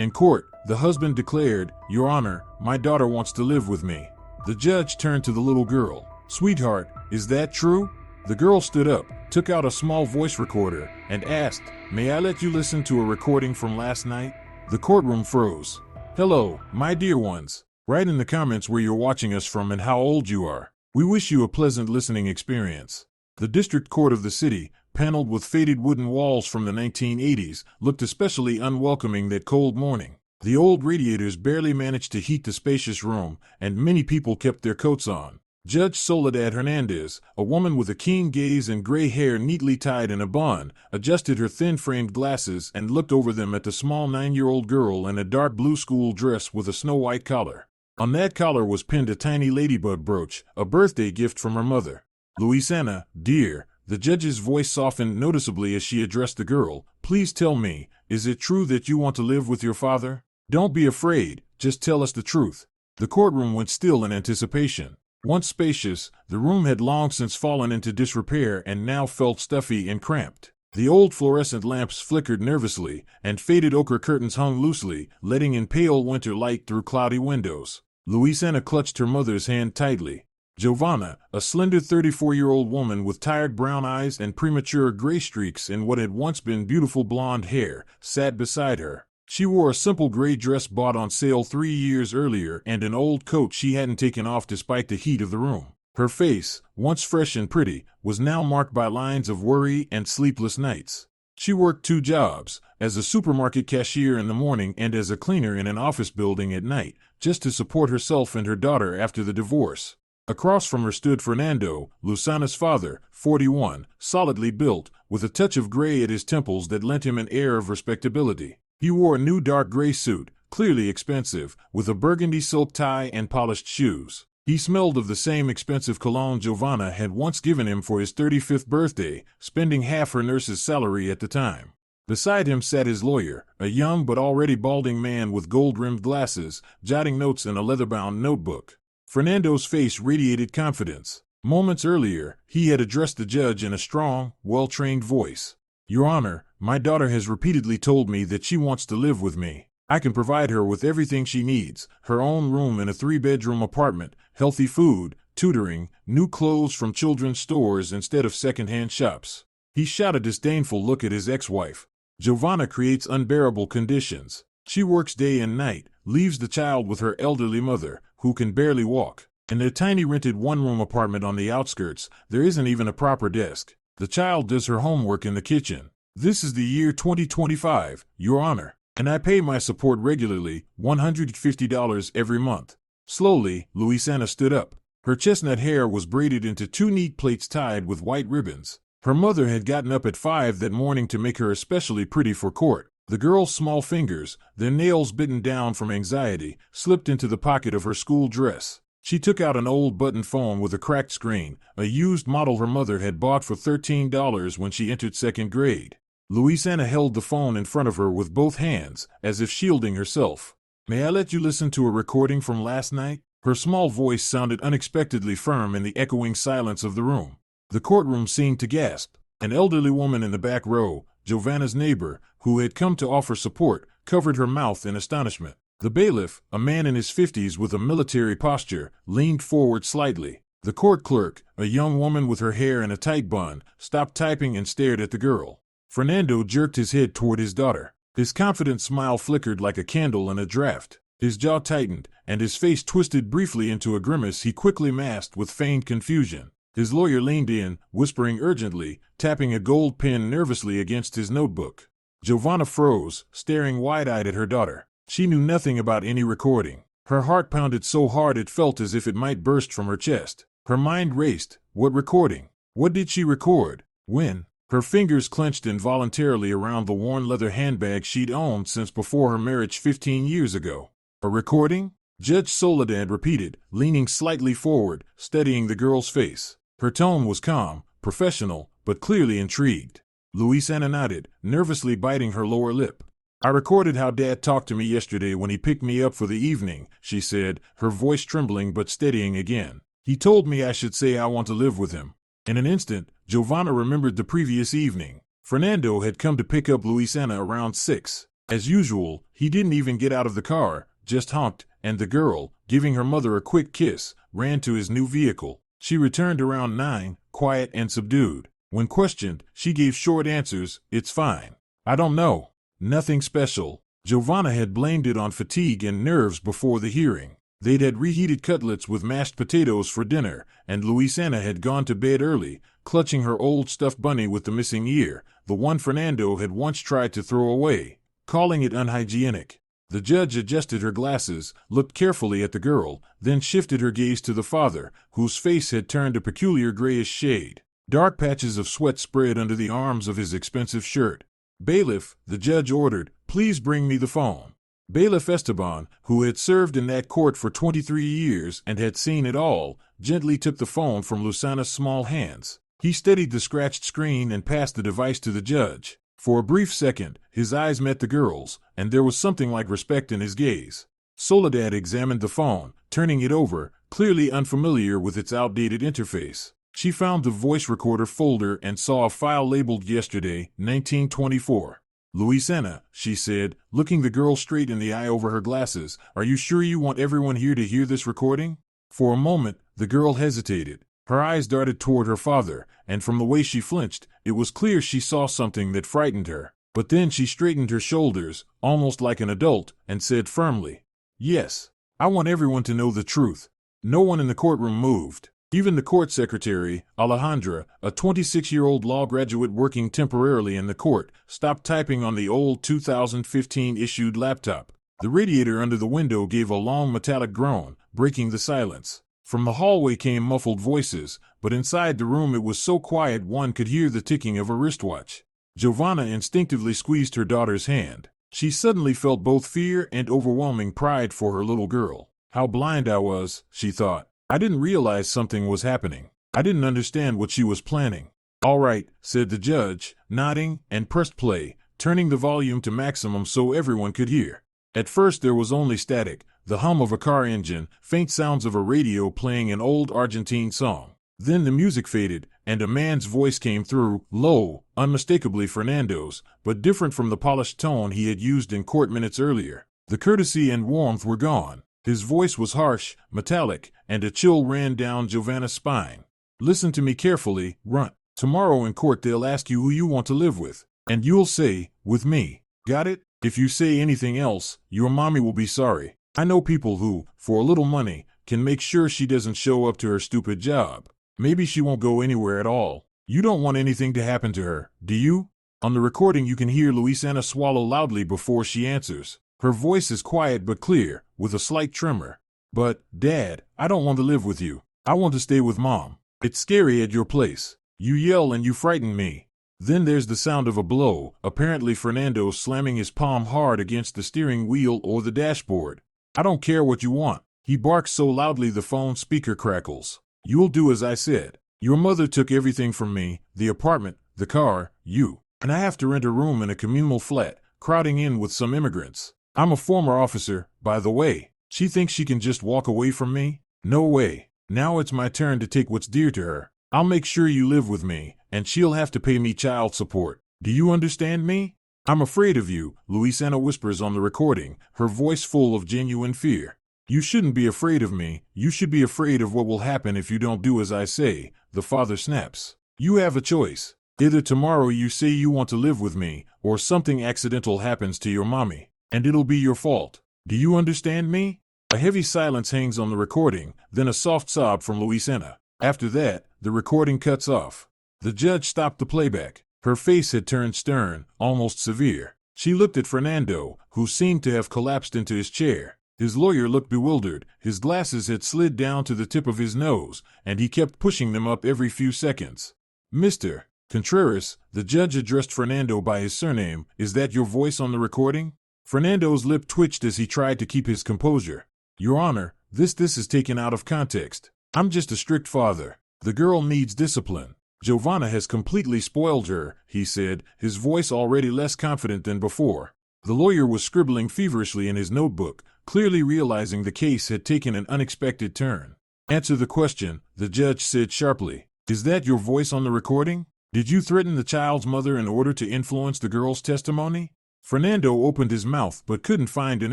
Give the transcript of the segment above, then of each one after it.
In court, the husband declared, "Your Honor, my daughter wants to live with me." The judge turned to the little girl. "Sweetheart, is that true?" The girl stood up, took out a small voice recorder, and asked, "May I let you listen to a recording from last night?" The courtroom froze. "Hello, my dear ones. Write in the comments where you're watching us from and how old you are. We wish you a pleasant listening experience." The district court of the city, paneled with faded wooden walls from the 1980s, looked especially unwelcoming that cold morning. The old radiators barely managed to heat the spacious room, and many people kept their coats on. Judge Soledad Hernandez, a woman with a keen gaze and gray hair neatly tied in a bun, adjusted her thin-framed glasses and looked over them at the small 9-year-old girl in a dark blue school dress with a snow-white collar. On that collar was pinned a tiny ladybug brooch, a birthday gift from her mother. "Luisana, dear," the judge's voice softened noticeably as she addressed the girl, "please tell me, is it true that you want to live with your father? Don't be afraid, just tell us the truth." The courtroom went still in anticipation. Once spacious, the room had long since fallen into disrepair and now felt stuffy and cramped. The old fluorescent lamps flickered nervously, and faded ochre curtains hung loosely, letting in pale winter light through cloudy windows. Luisana clutched her mother's hand tightly. Giovanna, a slender 34-year-old woman with tired brown eyes and premature gray streaks in what had once been beautiful blonde hair, sat beside her. She wore a simple gray dress bought on sale 3 years earlier and an old coat she hadn't taken off despite the heat of the room. Her face, once fresh and pretty, was now marked by lines of worry and sleepless nights. She worked 2 jobs, as a supermarket cashier in the morning and as a cleaner in an office building at night, just to support herself and her daughter after the divorce. Across from her stood Fernando, Luisana's father, 41, solidly built, with a touch of gray at his temples that lent him an air of respectability. He wore a new dark gray suit, clearly expensive, with a burgundy silk tie and polished shoes. He smelled of the same expensive cologne Giovanna had once given him for his 35th birthday, spending half her nurse's salary at the time. Beside him sat his lawyer, a young but already balding man with gold-rimmed glasses, jotting notes in a leather-bound notebook. Fernando's face radiated confidence. Moments earlier, he had addressed the judge in a strong, well-trained voice. "Your Honor, my daughter has repeatedly told me that she wants to live with me. I can provide her with everything she needs, her own room in a 3-bedroom apartment, healthy food, tutoring, new clothes from children's stores instead of second-hand shops." He shot a disdainful look at his ex-wife. "Giovanna creates unbearable conditions. She works day and night, leaves the child with her elderly mother, who can barely walk. In their tiny rented 1-room apartment on the outskirts, there isn't even a proper desk. The child does her homework in the kitchen. This is the year 2025, Your Honor, and I pay my support regularly, $150 every month." Slowly, Luisana stood up. Her chestnut hair was braided into 2 neat plaits tied with white ribbons. Her mother had gotten up at 5 that morning to make her especially pretty for court. The girl's small fingers, their nails bitten down from anxiety, slipped into the pocket of her school dress. She took out an old button phone with a cracked screen, a used model her mother had bought for $13 when she entered 2nd grade. Luisana held the phone in front of her with both hands, as if shielding herself. "May I let you listen to a recording from last night?" Her small voice sounded unexpectedly firm in the echoing silence of the room. The courtroom seemed to gasp. An elderly woman in the back row, Giovanna's neighbor, who had come to offer support, covered her mouth in astonishment. The bailiff, a man in his 50s with a military posture, leaned forward slightly. The court clerk, a young woman with her hair in a tight bun, stopped typing and stared at the girl. Fernando jerked his head toward his daughter. His confident smile flickered like a candle in a draft. His jaw tightened, and his face twisted briefly into a grimace he quickly masked with feigned confusion. His lawyer leaned in, whispering urgently, tapping a gold pen nervously against his notebook. Giovanna froze, staring wide-eyed at her daughter. She knew nothing about any recording. Her heart pounded so hard it felt as if it might burst from her chest. Her mind raced. What recording? What did she record? When? Her fingers clenched involuntarily around the worn leather handbag she'd owned since before her marriage 15 years ago. A recording? Judge Soledad repeated, leaning slightly forward, studying the girl's face. Her tone was calm, professional, but clearly intrigued. Luisana nodded, nervously biting her lower lip. "I recorded how Dad talked to me yesterday when he picked me up for the evening," she said, her voice trembling but steadying again. "He told me I should say I want to live with him." In an instant, Giovanna remembered the previous evening. Fernando had come to pick up Luisana around 6. As usual, he didn't even get out of the car, just honked, and the girl, giving her mother a quick kiss, ran to his new vehicle. She returned around 9, quiet and subdued. When questioned, she gave short answers, "It's fine. I don't know. Nothing special." Giovanna had blamed it on fatigue and nerves before the hearing. They'd had reheated cutlets with mashed potatoes for dinner, and Luisana had gone to bed early, clutching her old stuffed bunny with the missing ear, the one Fernando had once tried to throw away, calling it unhygienic. The judge adjusted her glasses, looked carefully at the girl, then shifted her gaze to the father, whose face had turned a peculiar grayish shade. Dark patches of sweat spread under the arms of his expensive shirt. "Bailiff," the judge ordered, "please bring me the phone." Bailiff Esteban, who had served in that court for 23 years and had seen it all, gently took the phone from Luisana's small hands. He steadied the scratched screen and passed the device to the judge. For a brief second, his eyes met the girl's, and there was something like respect in his gaze. Soledad examined the phone, turning it over, clearly unfamiliar with its outdated interface. She found the voice recorder folder and saw a file labeled "Yesterday, 1924. "Luisana," she said, looking the girl straight in the eye over her glasses, "are you sure you want everyone here to hear this recording?" For a moment, the girl hesitated. Her eyes darted toward her father, and from the way she flinched, it was clear she saw something that frightened her. But then she straightened her shoulders, almost like an adult, and said firmly, "Yes, I want everyone to know the truth." No one in the courtroom moved. Even the court secretary, Alejandra, a 26-year-old law graduate working temporarily in the court, stopped typing on the old 2015-issued laptop. The radiator under the window gave a long metallic groan, breaking the silence. From the hallway came muffled voices, but inside the room it was so quiet one could hear the ticking of a wristwatch. Giovanna instinctively squeezed her daughter's hand. She suddenly felt both fear and overwhelming pride for her little girl. How blind I was, she thought. I didn't realize something was happening. I didn't understand what she was planning. "All right," said the judge, nodding, and pressed play, turning the volume to maximum so everyone could hear. At first there was only static, the hum of a car engine, faint sounds of a radio playing an old Argentine song. Then the music faded, and a man's voice came through, low, unmistakably Fernando's, but different from the polished tone he had used in court minutes earlier. The courtesy and warmth were gone. His voice was harsh, metallic, and a chill ran down Giovanna's spine. "Listen to me carefully, Runt. Tomorrow in court they'll ask you who you want to live with, and you'll say, 'With me.' Got it? If you say anything else, your mommy will be sorry. I know people who, for a little money, can make sure she doesn't show up to her stupid job. Maybe she won't go anywhere at all. You don't want anything to happen to her, do you?" On the recording you can hear Luisana swallow loudly before she answers. Her voice is quiet but clear, with a slight tremor. "But, Dad, I don't want to live with you. I want to stay with Mom. It's scary at your place. You yell and you frighten me." Then there's the sound of a blow, apparently Fernando slamming his palm hard against the steering wheel or the dashboard. "I don't care what you want." He barks so loudly the phone speaker crackles. "You'll do as I said. Your mother took everything from me, the apartment, the car, you. And I have to rent a room in a communal flat, crowding in with some immigrants. I'm a former officer, by the way. She thinks she can just walk away from me? No way. Now it's my turn to take what's dear to her. I'll make sure you live with me, and she'll have to pay me child support. Do you understand me?" "I'm afraid of you," Luisana whispers on the recording, her voice full of genuine fear. "You shouldn't be afraid of me. You should be afraid of what will happen if you don't do as I say," the father snaps. "You have a choice. Either tomorrow you say you want to live with me, or something accidental happens to your mommy. And it'll be your fault. Do you understand me?" A heavy silence hangs on the recording, then a soft sob from Luisana. After that, the recording cuts off. The judge stopped the playback. Her face had turned stern, almost severe. She looked at Fernando, who seemed to have collapsed into his chair. His lawyer looked bewildered, his glasses had slid down to the tip of his nose, and he kept pushing them up every few seconds. "Mr. Contreras," the judge addressed Fernando by his surname, "is that your voice on the recording?" Fernando's lip twitched as he tried to keep his composure. "Your Honor, this is taken out of context. I'm just a strict father. The girl needs discipline. Giovanna has completely spoiled her," he said, his voice already less confident than before. The lawyer was scribbling feverishly in his notebook, clearly realizing the case had taken an unexpected turn. "Answer the question," the judge said sharply. "Is that your voice on the recording? Did you threaten the child's mother in order to influence the girl's testimony?" Fernando opened his mouth but couldn't find an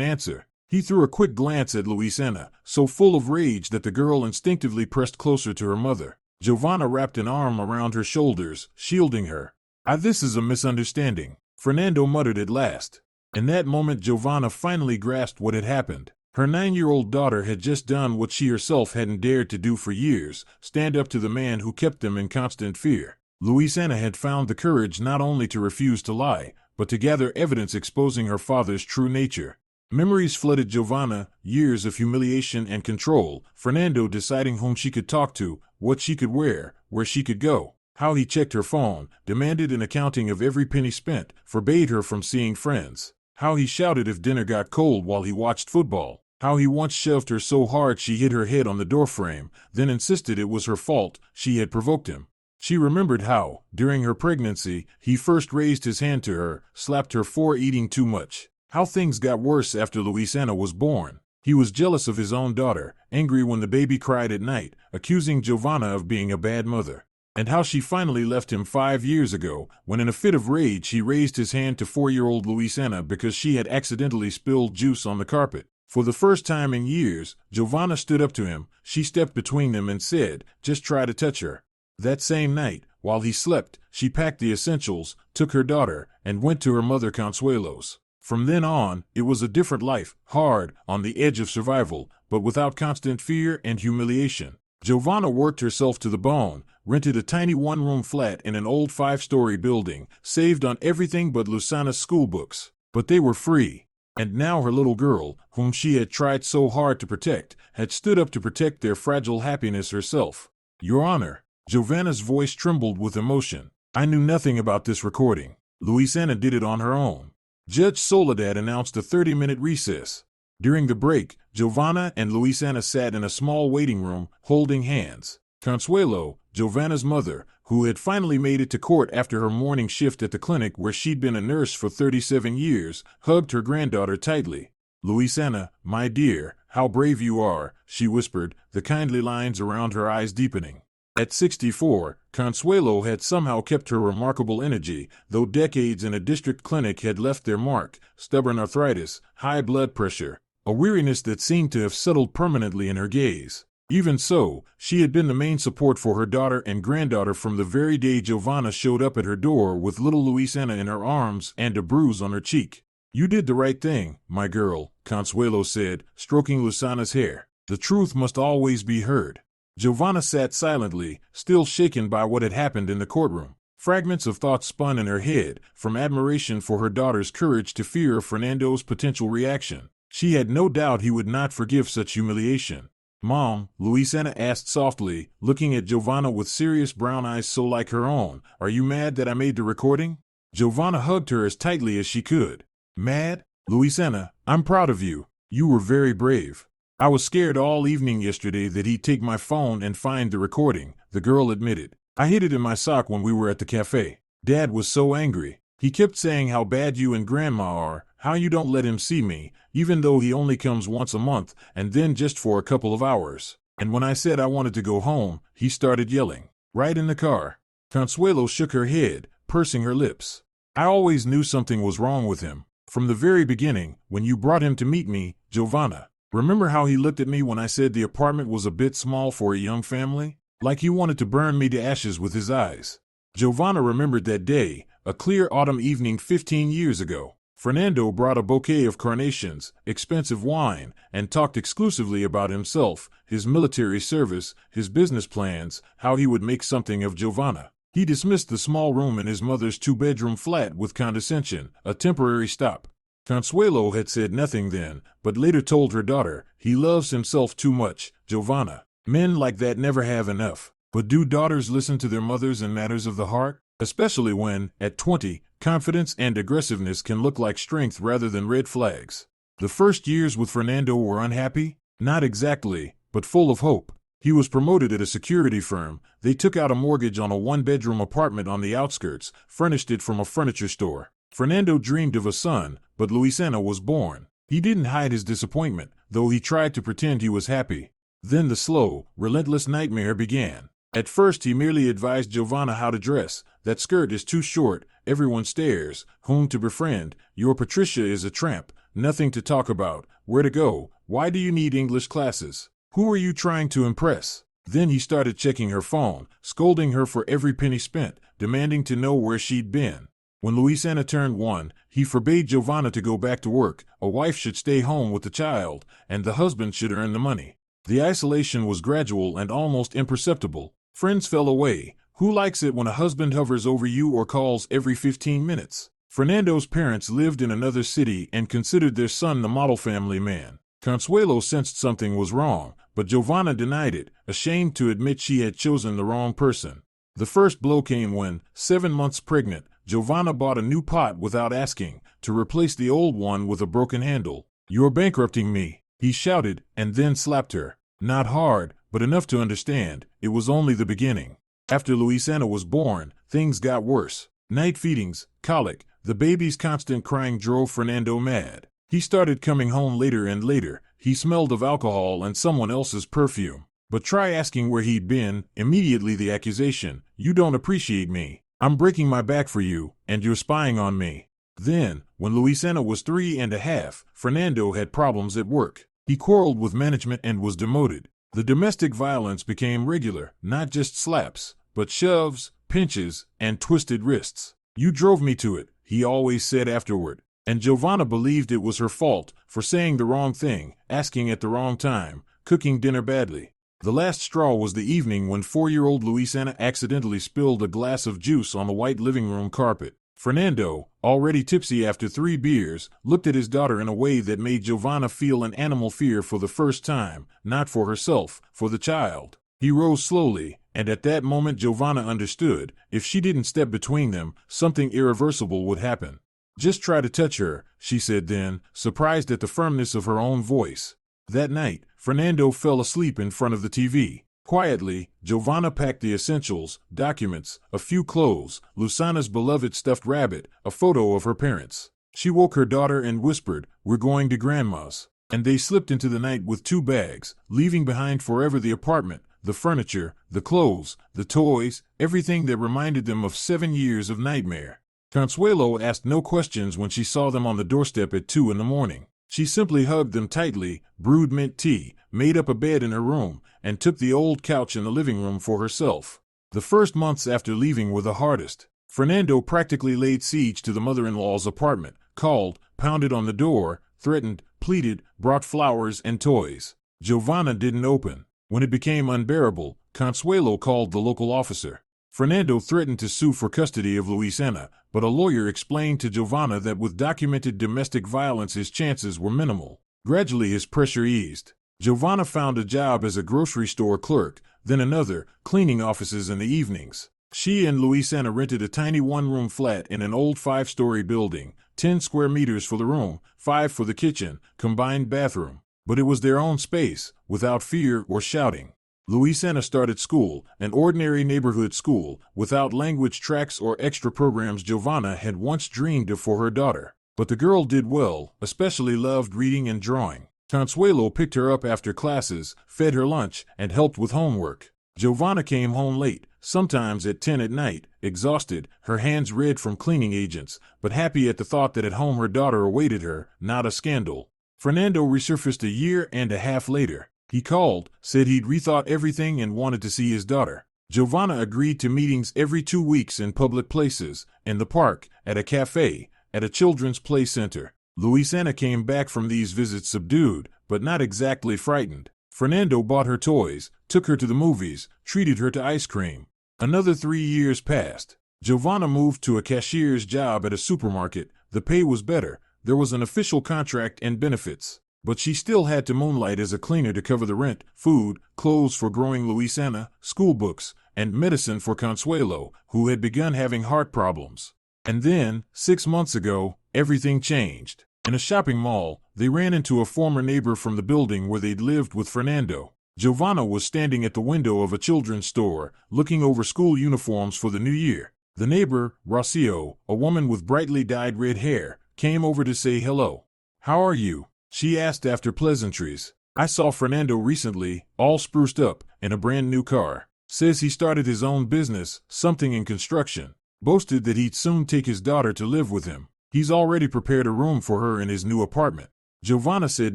answer. He threw a quick glance at Luisana, so full of rage that the girl instinctively pressed closer to her mother. Giovanna wrapped an arm around her shoulders, shielding her. This is a misunderstanding," Fernando muttered at last. In that moment Giovanna finally grasped what had happened. Her 9-year-old daughter had just done what she herself hadn't dared to do for years, stand up to the man who kept them in constant fear. Luisana had found the courage not only to refuse to lie, but to gather evidence exposing her father's true nature. Memories flooded Giovanna, years of humiliation and control, Fernando deciding whom she could talk to, what she could wear, where she could go, how he checked her phone, demanded an accounting of every penny spent, forbade her from seeing friends, how he shouted if dinner got cold while he watched football, how he once shoved her so hard she hit her head on the doorframe, then insisted it was her fault, she had provoked him. She remembered how, during her pregnancy, he first raised his hand to her, slapped her for eating too much. How things got worse after Luisana was born. He was jealous of his own daughter, angry when the baby cried at night, accusing Giovanna of being a bad mother. And how she finally left him 5 years ago, when in a fit of rage he raised his hand to 4-year-old Luisana because she had accidentally spilled juice on the carpet. For the first time in years, Giovanna stood up to him, she stepped between them and said, "Just try to touch her." That same night, while he slept, she packed the essentials, took her daughter, and went to her mother Consuelo's. From then on, it was a different life, hard, on the edge of survival, but without constant fear and humiliation. Giovanna worked herself to the bone, rented a tiny one-room flat in an old 5-story building, saved on everything but Luisana's school books. But they were free. And now her little girl, whom she had tried so hard to protect, had stood up to protect their fragile happiness herself. "Your Honor," Giovanna's voice trembled with emotion. "I knew nothing about this recording. Luisana did it on her own." Judge Soledad announced a 30-minute recess. During the break, Giovanna and Luisana sat in a small waiting room, holding hands. Consuelo, Giovanna's mother, who had finally made it to court after her morning shift at the clinic where she'd been a nurse for 37 years, hugged her granddaughter tightly. "Luisana, my dear, how brave you are," she whispered, the kindly lines around her eyes deepening. At 64, Consuelo had somehow kept her remarkable energy, though decades in a district clinic had left their mark: stubborn arthritis, high blood pressure, a weariness that seemed to have settled permanently in her gaze. Even so, she had been the main support for her daughter and granddaughter from the very day Giovanna showed up at her door with little Luisana in her arms and a bruise on her cheek. "You did the right thing, my girl," Consuelo said, stroking Luisana's hair. "The truth must always be heard." Giovanna sat silently, still shaken by what had happened in the courtroom. Fragments of thoughts spun in her head, from admiration for her daughter's courage to fear of Fernando's potential reaction. She had no doubt he would not forgive such humiliation. "Mom," Luisana asked softly, looking at Giovanna with serious brown eyes so like her own, "are you mad that I made the recording?" Giovanna hugged her as tightly as she could. "Mad? Luisana, I'm proud of you. You were very brave. I was scared all evening yesterday that he'd take my phone and find the recording," the girl admitted. "I hid it in my sock when we were at the cafe. Dad was so angry. He kept saying how bad you and Grandma are, how you don't let him see me, even though he only comes once a month, and then just for a couple of hours. And when I said I wanted to go home, he started yelling. Right in the car." Consuelo shook her head, pursing her lips. "I always knew something was wrong with him. From the very beginning, when you brought him to meet me, Giovanna. Remember how he looked at me when I said the apartment was a bit small for a young family? Like he wanted to burn me to ashes with his eyes." Giovanna remembered that day, a clear autumn evening 15 years ago. Fernando brought a bouquet of carnations, expensive wine, and talked exclusively about himself, his military service, his business plans, how he would make something of Giovanna. He dismissed the small room in his mother's 2-bedroom flat with condescension, a temporary stop. Consuelo had said nothing then, but later told her daughter, "He loves himself too much, Giovanna. Men like that never have enough." But do daughters listen to their mothers in matters of the heart? Especially when, at 20, confidence and aggressiveness can look like strength rather than red flags. The first years with Fernando were unhappy? Not exactly, but full of hope. He was promoted at a security firm. They took out a mortgage on a 1-bedroom apartment on the outskirts, furnished it from a furniture store. Fernando dreamed of a son, but Luisana was born. He didn't hide his disappointment, though he tried to pretend he was happy. Then the slow, relentless nightmare began. At first he merely advised Giovanna how to dress. "That skirt is too short, everyone stares, whom to befriend, your Patricia is a tramp, nothing to talk about, where to go, why do you need English classes, who are you trying to impress? Then he started checking her phone, scolding her for every penny spent, demanding to know where she'd been. When Louisiana turned 1, he forbade Giovanna to go back to work, a wife should stay home with the child, and the husband should earn the money. The isolation was gradual and almost imperceptible. Friends fell away. Who likes it when a husband hovers over you or calls every 15 minutes? Fernando's parents lived in another city and considered their son the model family man. Consuelo sensed something was wrong, but Giovanna denied it, ashamed to admit she had chosen the wrong person. The first blow came when, 7 months pregnant, Giovanna bought a new pot without asking, to replace the old one with a broken handle. "You're bankrupting me," he shouted, and then slapped her. Not hard, but enough to understand, it was only the beginning. After Louisiana was born, things got worse. Night feedings, colic, the baby's constant crying drove Fernando mad. He started coming home later and later. He smelled of alcohol and someone else's perfume. But try asking where he'd been, immediately the accusation, "You don't appreciate me. I'm breaking my back for you, and you're spying on me." Then, when Louisiana was 3.5, Fernando had problems at work. He quarreled with management and was demoted. The domestic violence became regular, not just slaps, but shoves, pinches, and twisted wrists. "You drove me to it," he always said afterward. And Giovanna believed it was her fault for saying the wrong thing, asking at the wrong time, cooking dinner badly. The last straw was the evening when 4-year-old Louisiana accidentally spilled a glass of juice on the white living room carpet. Fernando, already tipsy after 3 beers, looked at his daughter in a way that made Giovanna feel an animal fear for the first time, not for herself, for the child. He rose slowly, and at that moment Giovanna understood, if she didn't step between them, something irreversible would happen. "Just try to touch her," she said then, surprised at the firmness of her own voice. That night, Fernando fell asleep in front of the TV. Quietly, Giovanna packed the essentials, documents, a few clothes, Louisiana's beloved stuffed rabbit, a photo of her parents. She woke her daughter and whispered, "We're going to Grandma's." And they slipped into the night with 2 bags, leaving behind forever the apartment, the furniture, the clothes, the toys, everything that reminded them of 7 years of nightmare. Consuelo asked no questions when she saw them on the doorstep at 2 in the morning. She simply hugged them tightly, brewed mint tea, made up a bed in her room, and took the old couch in the living room for herself. The first months after leaving were the hardest. Fernando practically laid siege to the mother-in-law's apartment, called, pounded on the door, threatened, pleaded, brought flowers and toys. Giovanna didn't open. When it became unbearable, Consuelo called the local officer. Fernando threatened to sue for custody of Louisiana, but a lawyer explained to Giovanna that with documented domestic violence his chances were minimal. Gradually his pressure eased. Giovanna found a job as a grocery store clerk, then another, cleaning offices in the evenings. She and Louisiana rented a tiny 1-room flat in an old 5-story building, 10 square meters for the room, 5 for the kitchen, combined bathroom. But it was their own space, without fear or shouting. Louisiana started school, an ordinary neighborhood school, without language tracks or extra programs Giovanna had once dreamed of for her daughter. But the girl did well, especially loved reading and drawing. Consuelo picked her up after classes, fed her lunch, and helped with homework. Giovanna came home late, sometimes at 10 at night, exhausted, her hands red from cleaning agents, but happy at the thought that at home her daughter awaited her, not a scandal. Fernando resurfaced 1.5 years later. He called, said he'd rethought everything and wanted to see his daughter. Giovanna agreed to meetings every 2 weeks in public places, in the park, at a cafe, at a children's play center. Louisiana came back from these visits subdued, but not exactly frightened. Fernando bought her toys, took her to the movies, treated her to ice cream. Another 3 years passed. Giovanna moved to a cashier's job at a supermarket. The pay was better. There was an official contract and benefits. But she still had to moonlight as a cleaner to cover the rent, food, clothes for growing Louisiana, school books, and medicine for Consuelo, who had begun having heart problems. And then, 6 months ago, everything changed. In a shopping mall, they ran into a former neighbor from the building where they'd lived with Fernando. Giovanna was standing at the window of a children's store, looking over school uniforms for the new year. The neighbor, Rocio, a woman with brightly dyed red hair, came over to say hello. "How are you?" she asked after pleasantries. "I saw Fernando recently, all spruced up, in a brand new car. Says he started his own business, something in construction." boasted that he'd soon take his daughter to live with him. He's already prepared a room for her in his new apartment. Giovanna said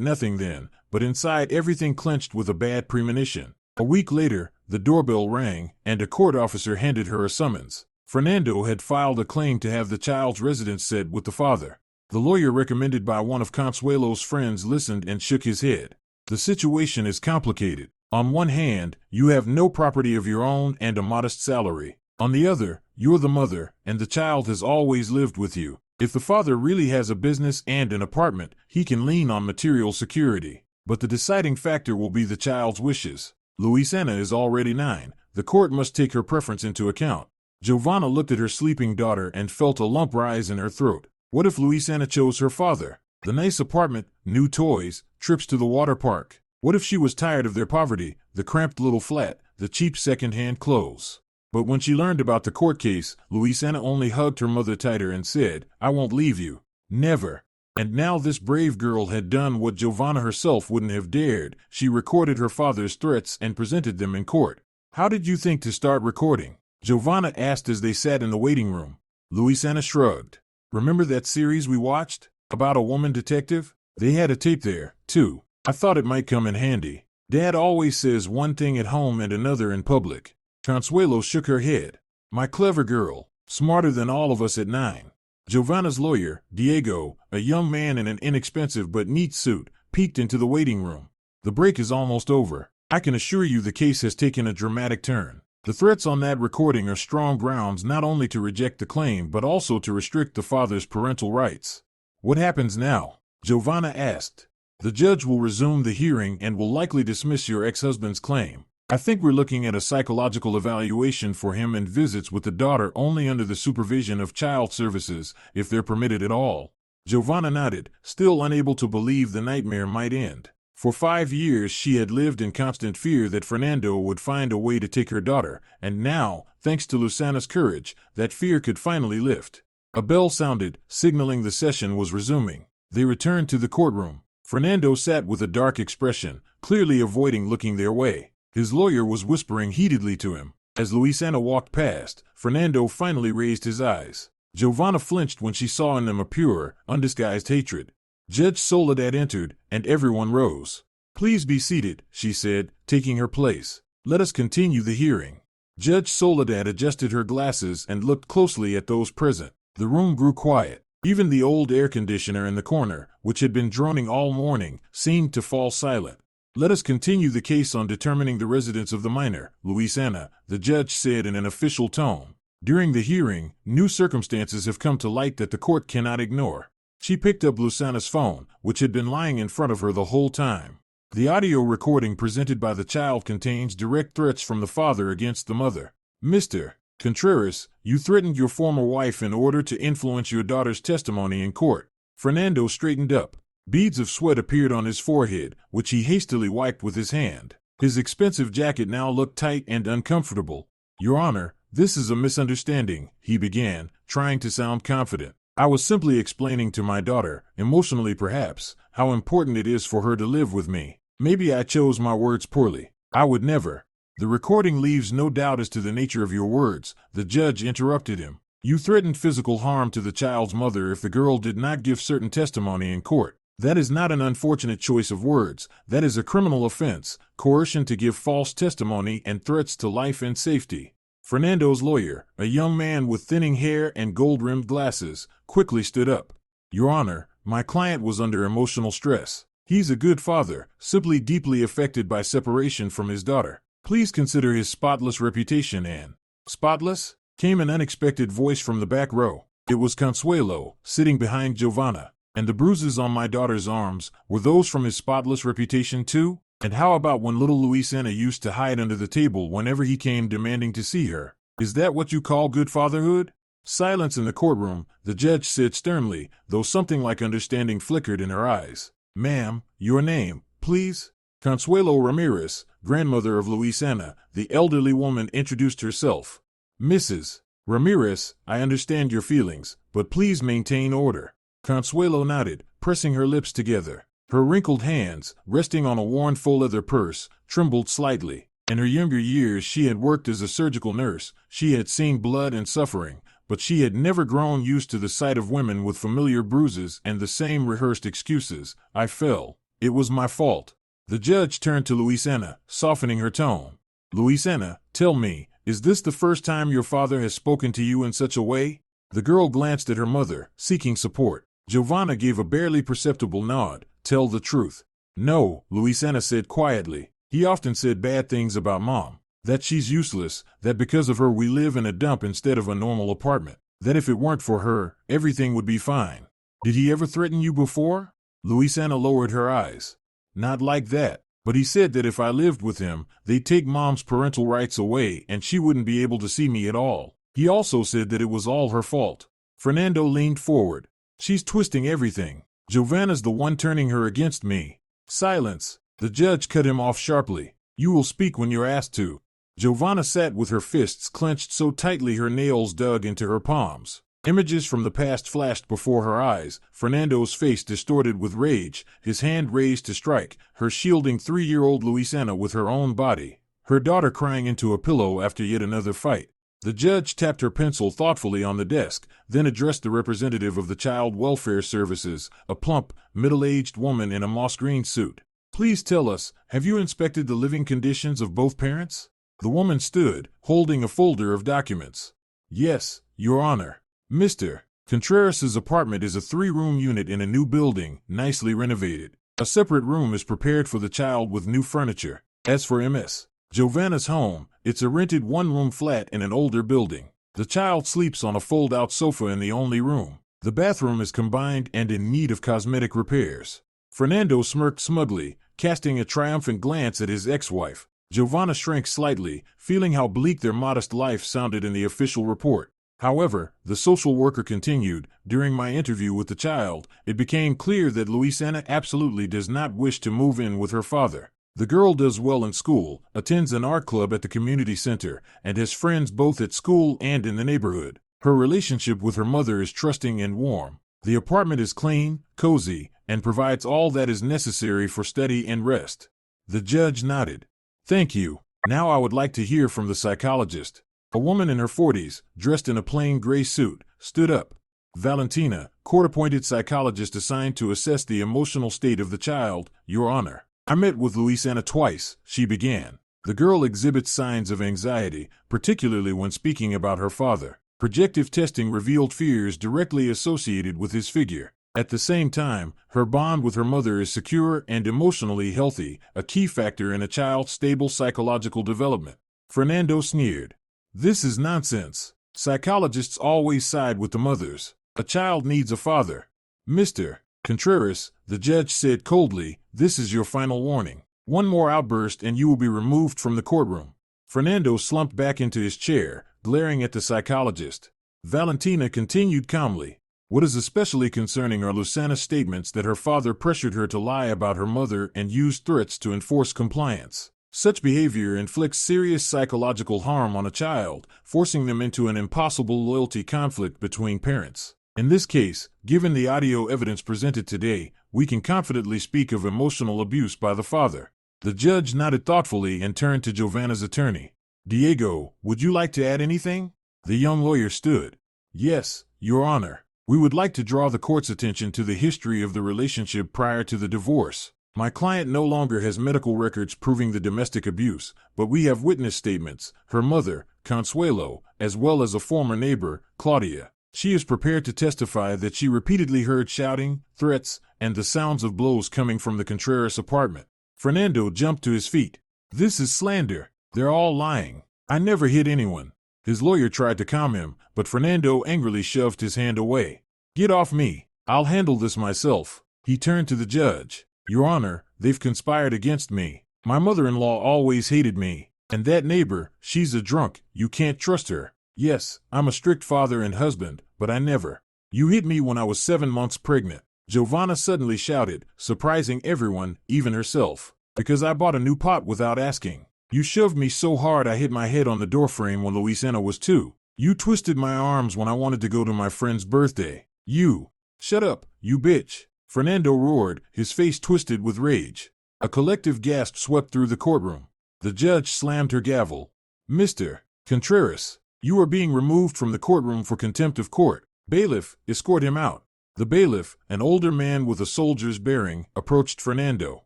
nothing then, but inside everything clenched with a bad premonition. A week later, the doorbell rang, and a court officer handed her a summons. Fernando had filed a claim to have the child's residence set with the father. The lawyer recommended by one of Consuelo's friends listened and shook his head. The situation is complicated. On one hand, you have no property of your own and a modest salary. On the other, you're the mother, and the child has always lived with you. If the father really has a business and an apartment, he can lean on material security. But the deciding factor will be the child's wishes. Luisana is already 9. The court must take her preference into account. Giovanna looked at her sleeping daughter and felt a lump rise in her throat. What if Luisana chose her father? The nice apartment, new toys, trips to the water park. What if she was tired of their poverty, the cramped little flat, the cheap second-hand clothes? But when she learned about the court case, Luisana only hugged her mother tighter and said, "I won't leave you. Never." And now this brave girl had done what Giovanna herself wouldn't have dared. She recorded her father's threats and presented them in court. "How did you think to start recording?" Giovanna asked as they sat in the waiting room. Luisana shrugged. "Remember that series we watched? About a woman detective? They had a tape there, too. I thought it might come in handy. Dad always says one thing at home and another in public." Consuelo shook her head. "My clever girl, smarter than all of us at 9. Giovanna's lawyer, Diego, a young man in an inexpensive but neat suit, peeked into the waiting room. "The break is almost over. I can assure you the case has taken a dramatic turn. The threats on that recording are strong grounds not only to reject the claim but also to restrict the father's parental rights." "What happens now?" Giovanna asked. "The judge will resume the hearing and will likely dismiss your ex-husband's claim. I think we're looking at a psychological evaluation for him and visits with the daughter only under the supervision of child services, if they're permitted at all." Giovanna nodded, still unable to believe the nightmare might end. For 5 years she had lived in constant fear that Fernando would find a way to take her daughter, and now, thanks to Luisana's courage, that fear could finally lift. A bell sounded, signaling the session was resuming. They returned to the courtroom. Fernando sat with a dark expression, clearly avoiding looking their way. His lawyer was whispering heatedly to him. As Luisana walked past, Fernando finally raised his eyes. Giovanna flinched when she saw in them a pure, undisguised hatred. Judge Soledad entered, and everyone rose. "Please be seated," she said, taking her place. "Let us continue the hearing." Judge Soledad adjusted her glasses and looked closely at those present. The room grew quiet. Even the old air conditioner in the corner, which had been droning all morning, seemed to fall silent. "Let us continue the case on determining the residence of the minor, Luisana," the judge said in an official tone. "During the hearing, new circumstances have come to light that the court cannot ignore." She picked up Luisana's phone, which had been lying in front of her the whole time. The audio recording presented by the child contains direct threats from the father against the mother. "Mr. Contreras, you threatened your former wife in order to influence your daughter's testimony in court." Fernando straightened up. Beads of sweat appeared on his forehead, which he hastily wiped with his hand. His expensive jacket now looked tight and uncomfortable. "Your Honor, this is a misunderstanding," he began, trying to sound confident. "I was simply explaining to my daughter, emotionally perhaps, how important it is for her to live with me. Maybe I chose my words poorly. I would never." "The recording leaves no doubt as to the nature of your words," the judge interrupted him. "You threatened physical harm to the child's mother if the girl did not give certain testimony in court. That is not an unfortunate choice of words. That is a criminal offense, coercion to give false testimony and threats to life and safety." Fernando's lawyer, a young man with thinning hair and gold-rimmed glasses, quickly stood up. "Your Honor, my client was under emotional stress. He's a good father, simply deeply affected by separation from his daughter. Please consider his spotless reputation and—" "Spotless?" came an unexpected voice from the back row. It was Consuelo, sitting behind Giovanna. "And the bruises on my daughter's arms, were those from his spotless reputation too? And how about when little Luisana used to hide under the table whenever he came demanding to see her? Is that what you call good fatherhood?" Silence in the courtroom, the judge said sternly, though something like understanding flickered in her eyes. "Ma'am, your name, please?" Consuelo Ramirez, grandmother of Luisana, the elderly woman introduced herself. "Mrs. Ramirez, I understand your feelings, but please maintain order." Consuelo nodded, pressing her lips together. Her wrinkled hands, resting on a worn faux-leather purse, trembled slightly. In her younger years she had worked as a surgical nurse, she had seen blood and suffering, but she had never grown used to the sight of women with familiar bruises and the same rehearsed excuses. I fell. It was my fault. The judge turned to Luisana, softening her tone. Luisana, tell me, is this the first time your father has spoken to you in such a way? The girl glanced at her mother, seeking support. Giovanna gave a barely perceptible nod. Tell the truth. No, Luisana said quietly. He often said bad things about Mom. That she's useless, that because of her we live in a dump instead of a normal apartment. That if it weren't for her, everything would be fine. Did he ever threaten you before? Luisana lowered her eyes. Not like that, but he said that if I lived with him, they'd take Mom's parental rights away and she wouldn't be able to see me at all. He also said that it was all her fault. Fernando leaned forward. She's twisting everything. Giovanna's the one turning her against me. Silence. The judge cut him off sharply. You will speak when you're asked to. Giovanna sat with her fists clenched so tightly her nails dug into her palms. Images from the past flashed before her eyes, Fernando's face distorted with rage, his hand raised to strike, her shielding 3-year-old Luisana with her own body, her daughter crying into a pillow after yet another fight. The judge tapped her pencil thoughtfully on the desk, then addressed the representative of the Child Welfare Services, a plump, middle-aged woman in a moss-green suit. Please tell us, have you inspected the living conditions of both parents? The woman stood, holding a folder of documents. Yes, Your Honor. Mr. Contreras' apartment is a 3-room unit in a new building, nicely renovated. A separate room is prepared for the child with new furniture. As for Ms. Giovanna's home, it's a rented 1-room flat in an older building. The child sleeps on a fold-out sofa in the only room. The bathroom is combined and in need of cosmetic repairs. Fernando smirked smugly, casting a triumphant glance at his ex-wife. Giovanna shrank slightly, feeling how bleak their modest life sounded in the official report. However, the social worker continued, during my interview with the child, it became clear that Luisana absolutely does not wish to move in with her father. The girl does well in school, attends an art club at the community center, and has friends both at school and in the neighborhood. Her relationship with her mother is trusting and warm. The apartment is clean, cozy, and provides all that is necessary for study and rest. The judge nodded. Thank you. Now I would like to hear from the psychologist. A woman in her 40s, dressed in a plain gray suit, stood up. Valentina, court-appointed psychologist assigned to assess the emotional state of the child, Your Honor. I met with Luisana twice, she began. The girl exhibits signs of anxiety, particularly when speaking about her father. Projective testing revealed fears directly associated with his figure. At the same time, her bond with her mother is secure and emotionally healthy, a key factor in a child's stable psychological development. Fernando sneered. This is nonsense. Psychologists always side with the mothers. A child needs a father. Mr. Contreras, the judge said coldly, this is your final warning. One more outburst and you will be removed from the courtroom. Fernando slumped back into his chair, glaring at the psychologist. Valentina continued calmly. What is especially concerning are Luisana's statements that her father pressured her to lie about her mother and used threats to enforce compliance. Such behavior inflicts serious psychological harm on a child, forcing them into an impossible loyalty conflict between parents. In this case, given the audio evidence presented today, we can confidently speak of emotional abuse by the father. The judge nodded thoughtfully and turned to Giovanna's attorney. Diego, would you like to add anything? The young lawyer stood. Yes, Your Honor. We would like to draw the court's attention to the history of the relationship prior to the divorce. My client no longer has medical records proving the domestic abuse, but we have witness statements, her mother, Consuelo, as well as a former neighbor, Claudia. She is prepared to testify that she repeatedly heard shouting, threats, and the sounds of blows coming from the Contreras apartment. Fernando jumped to his feet. This is slander. They're all lying. I never hit anyone. His lawyer tried to calm him, but Fernando angrily shoved his hand away. Get off me. I'll handle this myself. He turned to the judge. Your Honor, they've conspired against me. My mother-in-law always hated me. And that neighbor, she's a drunk, you can't trust her. Yes, I'm a strict father and husband, but I never. You hit me when I was 7 months pregnant. Giovanna suddenly shouted, surprising everyone, even herself. Because I bought a new pot without asking. You shoved me so hard I hit my head on the doorframe when Luisana was 2. You twisted my arms when I wanted to go to my friend's birthday. You. Shut up, you bitch. Fernando roared, his face twisted with rage. A collective gasp swept through the courtroom. The judge slammed her gavel. Mr. Contreras, You are being removed from the courtroom for contempt of court. Bailiff, escort him out. The bailiff, an older man with a soldier's bearing, approached Fernando.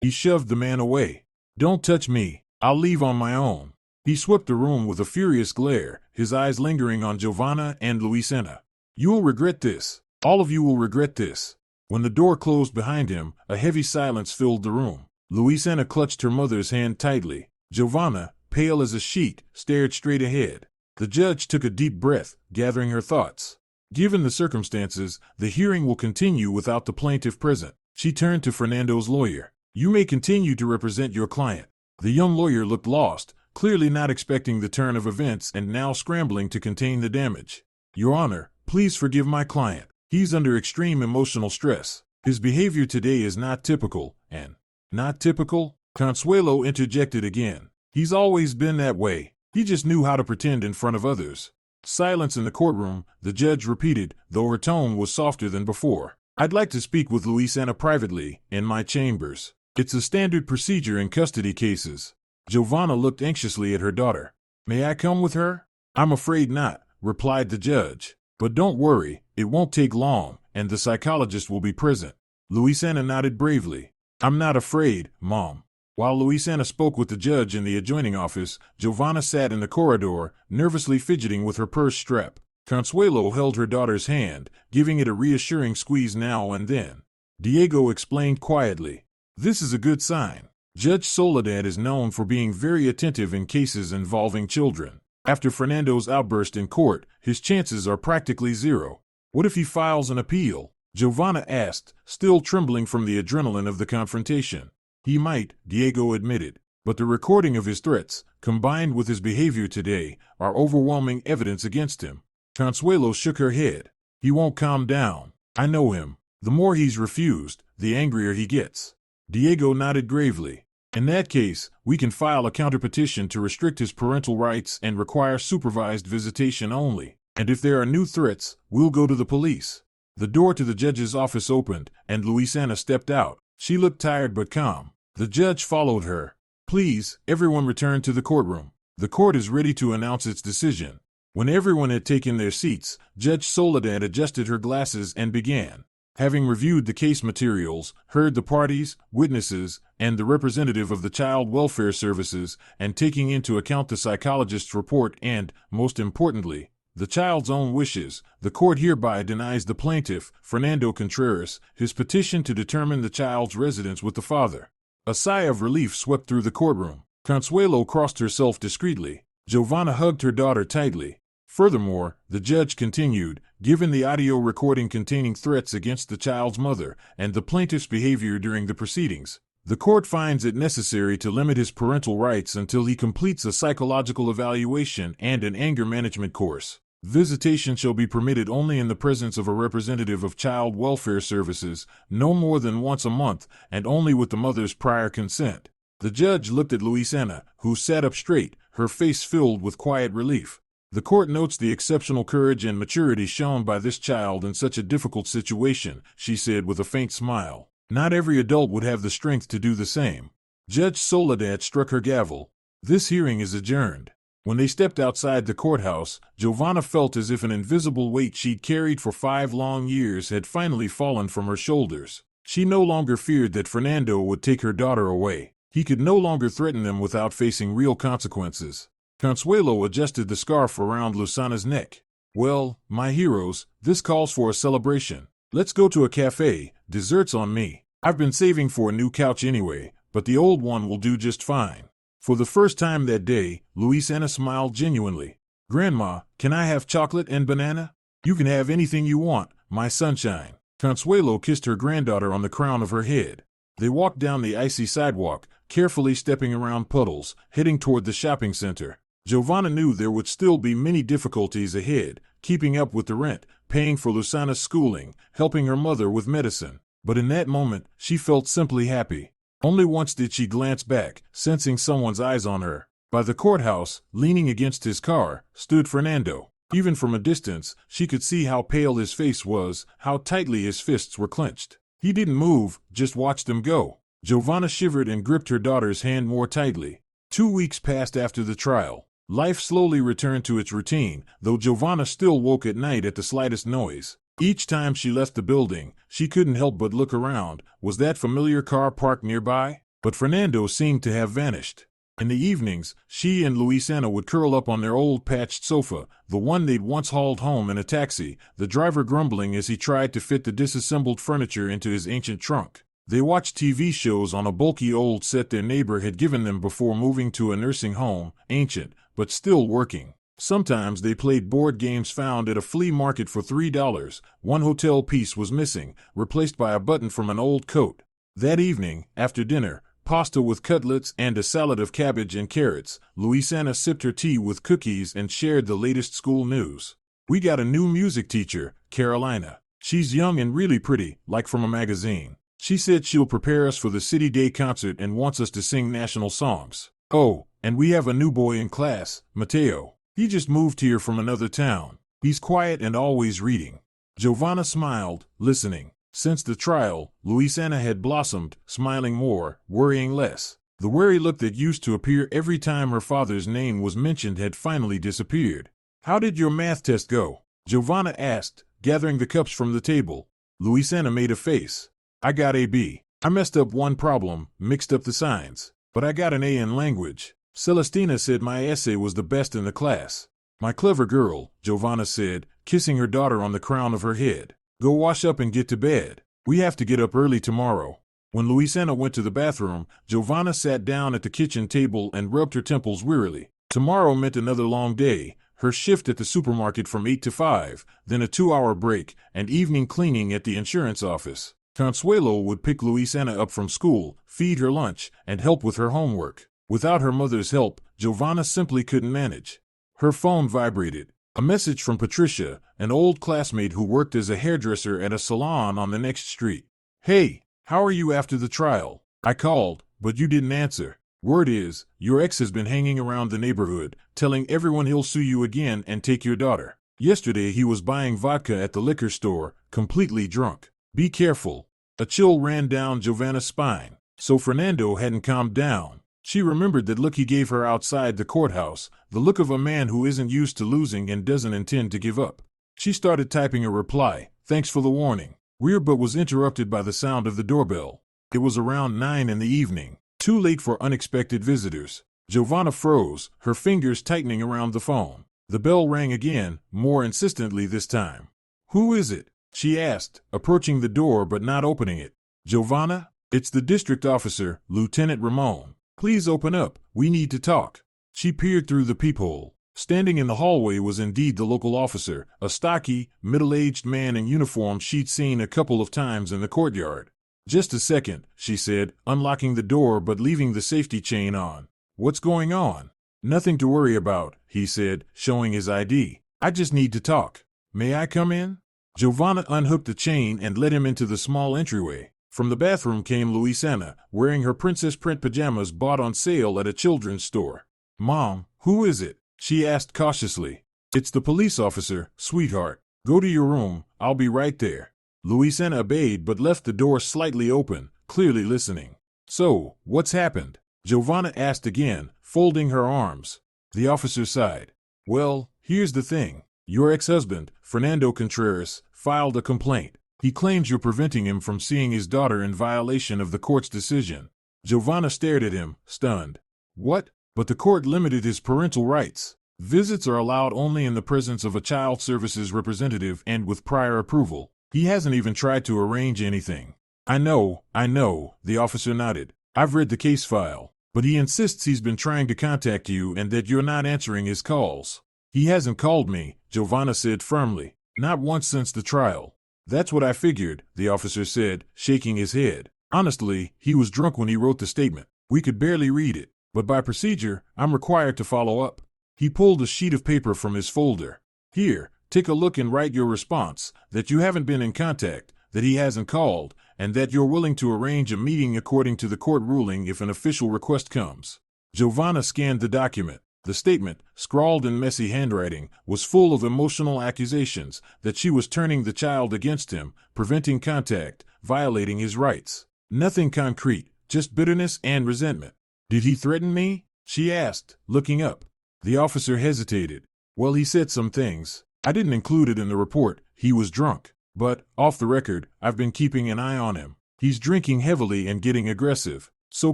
He shoved the man away. Don't touch me. I'll leave on my own. He swept the room with a furious glare, his eyes lingering on Giovanna and Luisena. You will regret this. All of you will regret this. When the door closed behind him, a heavy silence filled the room. Luisena clutched her mother's hand tightly. Giovanna, pale as a sheet, stared straight ahead. The judge took a deep breath, gathering her thoughts. Given the circumstances, the hearing will continue without the plaintiff present. She turned to Fernando's lawyer. You may continue to represent your client. The young lawyer looked lost, clearly not expecting the turn of events and now scrambling to contain the damage. Your Honor, please forgive my client. He's under extreme emotional stress. His behavior today is not typical, and... Not typical? Consuelo interjected again. He's always been that way. He just knew how to pretend in front of others. Silence in the courtroom, the judge repeated, though her tone was softer than before. I'd like to speak with Luisena privately, in my chambers. It's a standard procedure in custody cases. Giovanna looked anxiously at her daughter. May I come with her? I'm afraid not, replied the judge. But don't worry, it won't take long, and the psychologist will be present. Luisena nodded bravely. I'm not afraid, Mom. While Luisena spoke with the judge in the adjoining office, Giovanna sat in the corridor, nervously fidgeting with her purse strap. Consuelo held her daughter's hand, giving it a reassuring squeeze now and then. Diego explained quietly. This is a good sign. Judge Soledad is known for being very attentive in cases involving children. After Fernando's outburst in court, his chances are practically zero. What if he files an appeal? Giovanna asked, still trembling from the adrenaline of the confrontation. He might, Diego admitted, but the recording of his threats, combined with his behavior today, are overwhelming evidence against him. Consuelo shook her head. He won't calm down. I know him. The more he's refused, the angrier he gets. Diego nodded gravely. In that case, we can file a counterpetition to restrict his parental rights and require supervised visitation only. And if there are new threats, we'll go to the police. The door to the judge's office opened, and Luisena stepped out. She looked tired but calm. The judge followed her. Please, everyone return to the courtroom. The court is ready to announce its decision. When everyone had taken their seats, Judge Soledad adjusted her glasses and began. Having reviewed the case materials, heard the parties, witnesses, and the representative of the Child Welfare Services, and taking into account the psychologist's report and, most importantly, the child's own wishes, the court hereby denies the plaintiff, Fernando Contreras, his petition to determine the child's residence with the father. A sigh of relief swept through the courtroom. Consuelo crossed herself discreetly. Giovanna hugged her daughter tightly. Furthermore, the judge continued, given the audio recording containing threats against the child's mother and the plaintiff's behavior during the proceedings, the court finds it necessary to limit his parental rights until he completes a psychological evaluation and an anger management course. Visitation shall be permitted only in the presence of a representative of Child Welfare Services, no more than once a month, and only with the mother's prior consent. The judge looked at Luisena, who sat up straight, her face filled with quiet relief. The court notes the exceptional courage and maturity shown by this child in such a difficult situation, she said with a faint smile. Not every adult would have the strength to do the same. Judge Soledad struck her gavel. This hearing is adjourned. When they stepped outside the courthouse, Giovanna felt as if an invisible weight she'd carried for 5 long years had finally fallen from her shoulders. She no longer feared that Fernando would take her daughter away. He could no longer threaten them without facing real consequences. Consuelo adjusted the scarf around Luisena's neck. Well, my heroes, this calls for a celebration. Let's go to a cafe, desserts on me. I've been saving for a new couch anyway, but the old one will do just fine. For the first time that day, Luisena smiled genuinely. Grandma, can I have chocolate and banana? You can have anything you want, my sunshine. Consuelo kissed her granddaughter on the crown of her head. They walked down the icy sidewalk, carefully stepping around puddles, heading toward the shopping center. Giovanna knew there would still be many difficulties ahead, keeping up with the rent, paying for Luisena's schooling, helping her mother with medicine. But in that moment, she felt simply happy. Only once did she glance back, sensing someone's eyes on her. By the courthouse, leaning against his car, stood Fernando. Even from a distance, she could see how pale his face was, how tightly his fists were clenched. He didn't move, just watched them go. Giovanna shivered and gripped her daughter's hand more tightly. 2 weeks passed after the trial. Life slowly returned to its routine, though Giovanna still woke at night at the slightest noise. Each time she left the building, she couldn't help but look around. Was that familiar car parked nearby? But Fernando seemed to have vanished. In the evenings, she and Luisana would curl up on their old patched sofa, the one they'd once hauled home in a taxi, the driver grumbling as he tried to fit the disassembled furniture into his ancient trunk. They watched TV shows on a bulky old set their neighbor had given them before moving to a nursing home, ancient, but still working. Sometimes they played board games found at a flea market for $3. One hotel piece was missing, replaced by a button from an old coat. That evening, after dinner, pasta with cutlets and a salad of cabbage and carrots, Luisana sipped her tea with cookies and shared the latest school news. "We got a new music teacher, Carolina. She's young and really pretty, like from a magazine. She said she'll prepare us for the City Day concert and wants us to sing national songs. Oh, and we have a new boy in class, Mateo. He just moved here from another town. He's quiet and always reading." Giovanna smiled, listening. Since the trial, Luisana had blossomed, smiling more, worrying less. The worry look that used to appear every time her father's name was mentioned had finally disappeared. "How did your math test go?" Giovanna asked, gathering the cups from the table. Luisana made a face. "I got a B. I messed up one problem, mixed up the signs. But I got an A in language. Celestina said my essay was the best in the class." "My clever girl," Giovanna said, kissing her daughter on the crown of her head. "Go wash up and get to bed. We have to get up early tomorrow." When Luisana went to the bathroom, Giovanna sat down at the kitchen table and rubbed her temples wearily. Tomorrow meant another long day, her shift at the supermarket from 8 to 5, then a 2-hour break, and evening cleaning at the insurance office. Consuelo would pick Luisana up from school, feed her lunch, and help with her homework. Without her mother's help, Giovanna simply couldn't manage. Her phone vibrated. A message from Patricia, an old classmate who worked as a hairdresser at a salon on the next street. "Hey, how are you after the trial? I called, but you didn't answer. Word is, your ex has been hanging around the neighborhood, telling everyone he'll sue you again and take your daughter. Yesterday he was buying vodka at the liquor store, completely drunk. Be careful." A chill ran down Giovanna's spine. So Fernando hadn't calmed down. She remembered that look he gave her outside the courthouse, the look of a man who isn't used to losing and doesn't intend to give up. She started typing a reply, "Thanks for the warning." Weird, but was interrupted by the sound of the doorbell. It was around 9 in the evening, too late for unexpected visitors. Giovanna froze, her fingers tightening around the phone. The bell rang again, more insistently this time. "Who is it?" she asked, approaching the door but not opening it. "Giovanna? It's the district officer, Lieutenant Ramon. Please open up, we need to talk." She peered through the peephole. Standing in the hallway was indeed the local officer, a stocky, middle-aged man in uniform she'd seen a couple of times in the courtyard. "Just a second," she said, unlocking the door but leaving the safety chain on. "What's going on?" "Nothing to worry about," he said, showing his ID. "I just need to talk. May I come in?" Giovanna unhooked the chain and led him into the small entryway. From the bathroom came Luisana, wearing her princess print pajamas bought on sale at a children's store. "Mom, who is it?" she asked cautiously. "It's the police officer, sweetheart. Go to your room, I'll be right there." Luisana obeyed but left the door slightly open, clearly listening. "So, what's happened?" Giovanna asked again, folding her arms. The officer sighed. "Well, here's the thing. Your ex-husband, Fernando Contreras, filed a complaint. He claims you're preventing him from seeing his daughter in violation of the court's decision." Giovanna stared at him, stunned. "What? But the court limited his parental rights. Visits are allowed only in the presence of a child services representative and with prior approval. He hasn't even tried to arrange anything." I know, the officer nodded. "I've read the case file. But he insists he's been trying to contact you and that you're not answering his calls." "He hasn't called me," Giovanna said firmly. "Not once since the trial." "That's what I figured," the officer said, shaking his head. "Honestly, he was drunk when he wrote the statement. We could barely read it. But by procedure, I'm required to follow up." He pulled a sheet of paper from his folder. "Here, take a look and write your response, that you haven't been in contact, that he hasn't called, and that you're willing to arrange a meeting according to the court ruling if an official request comes." Giovanna scanned the document. The statement, scrawled in messy handwriting, was full of emotional accusations that she was turning the child against him, preventing contact, violating his rights. Nothing concrete, just bitterness and resentment. "Did he threaten me?" she asked, looking up. The officer hesitated. Well, he said some things. I didn't include it in the report. He was drunk. But, off the record, I've been keeping an eye on him. He's drinking heavily and getting aggressive. So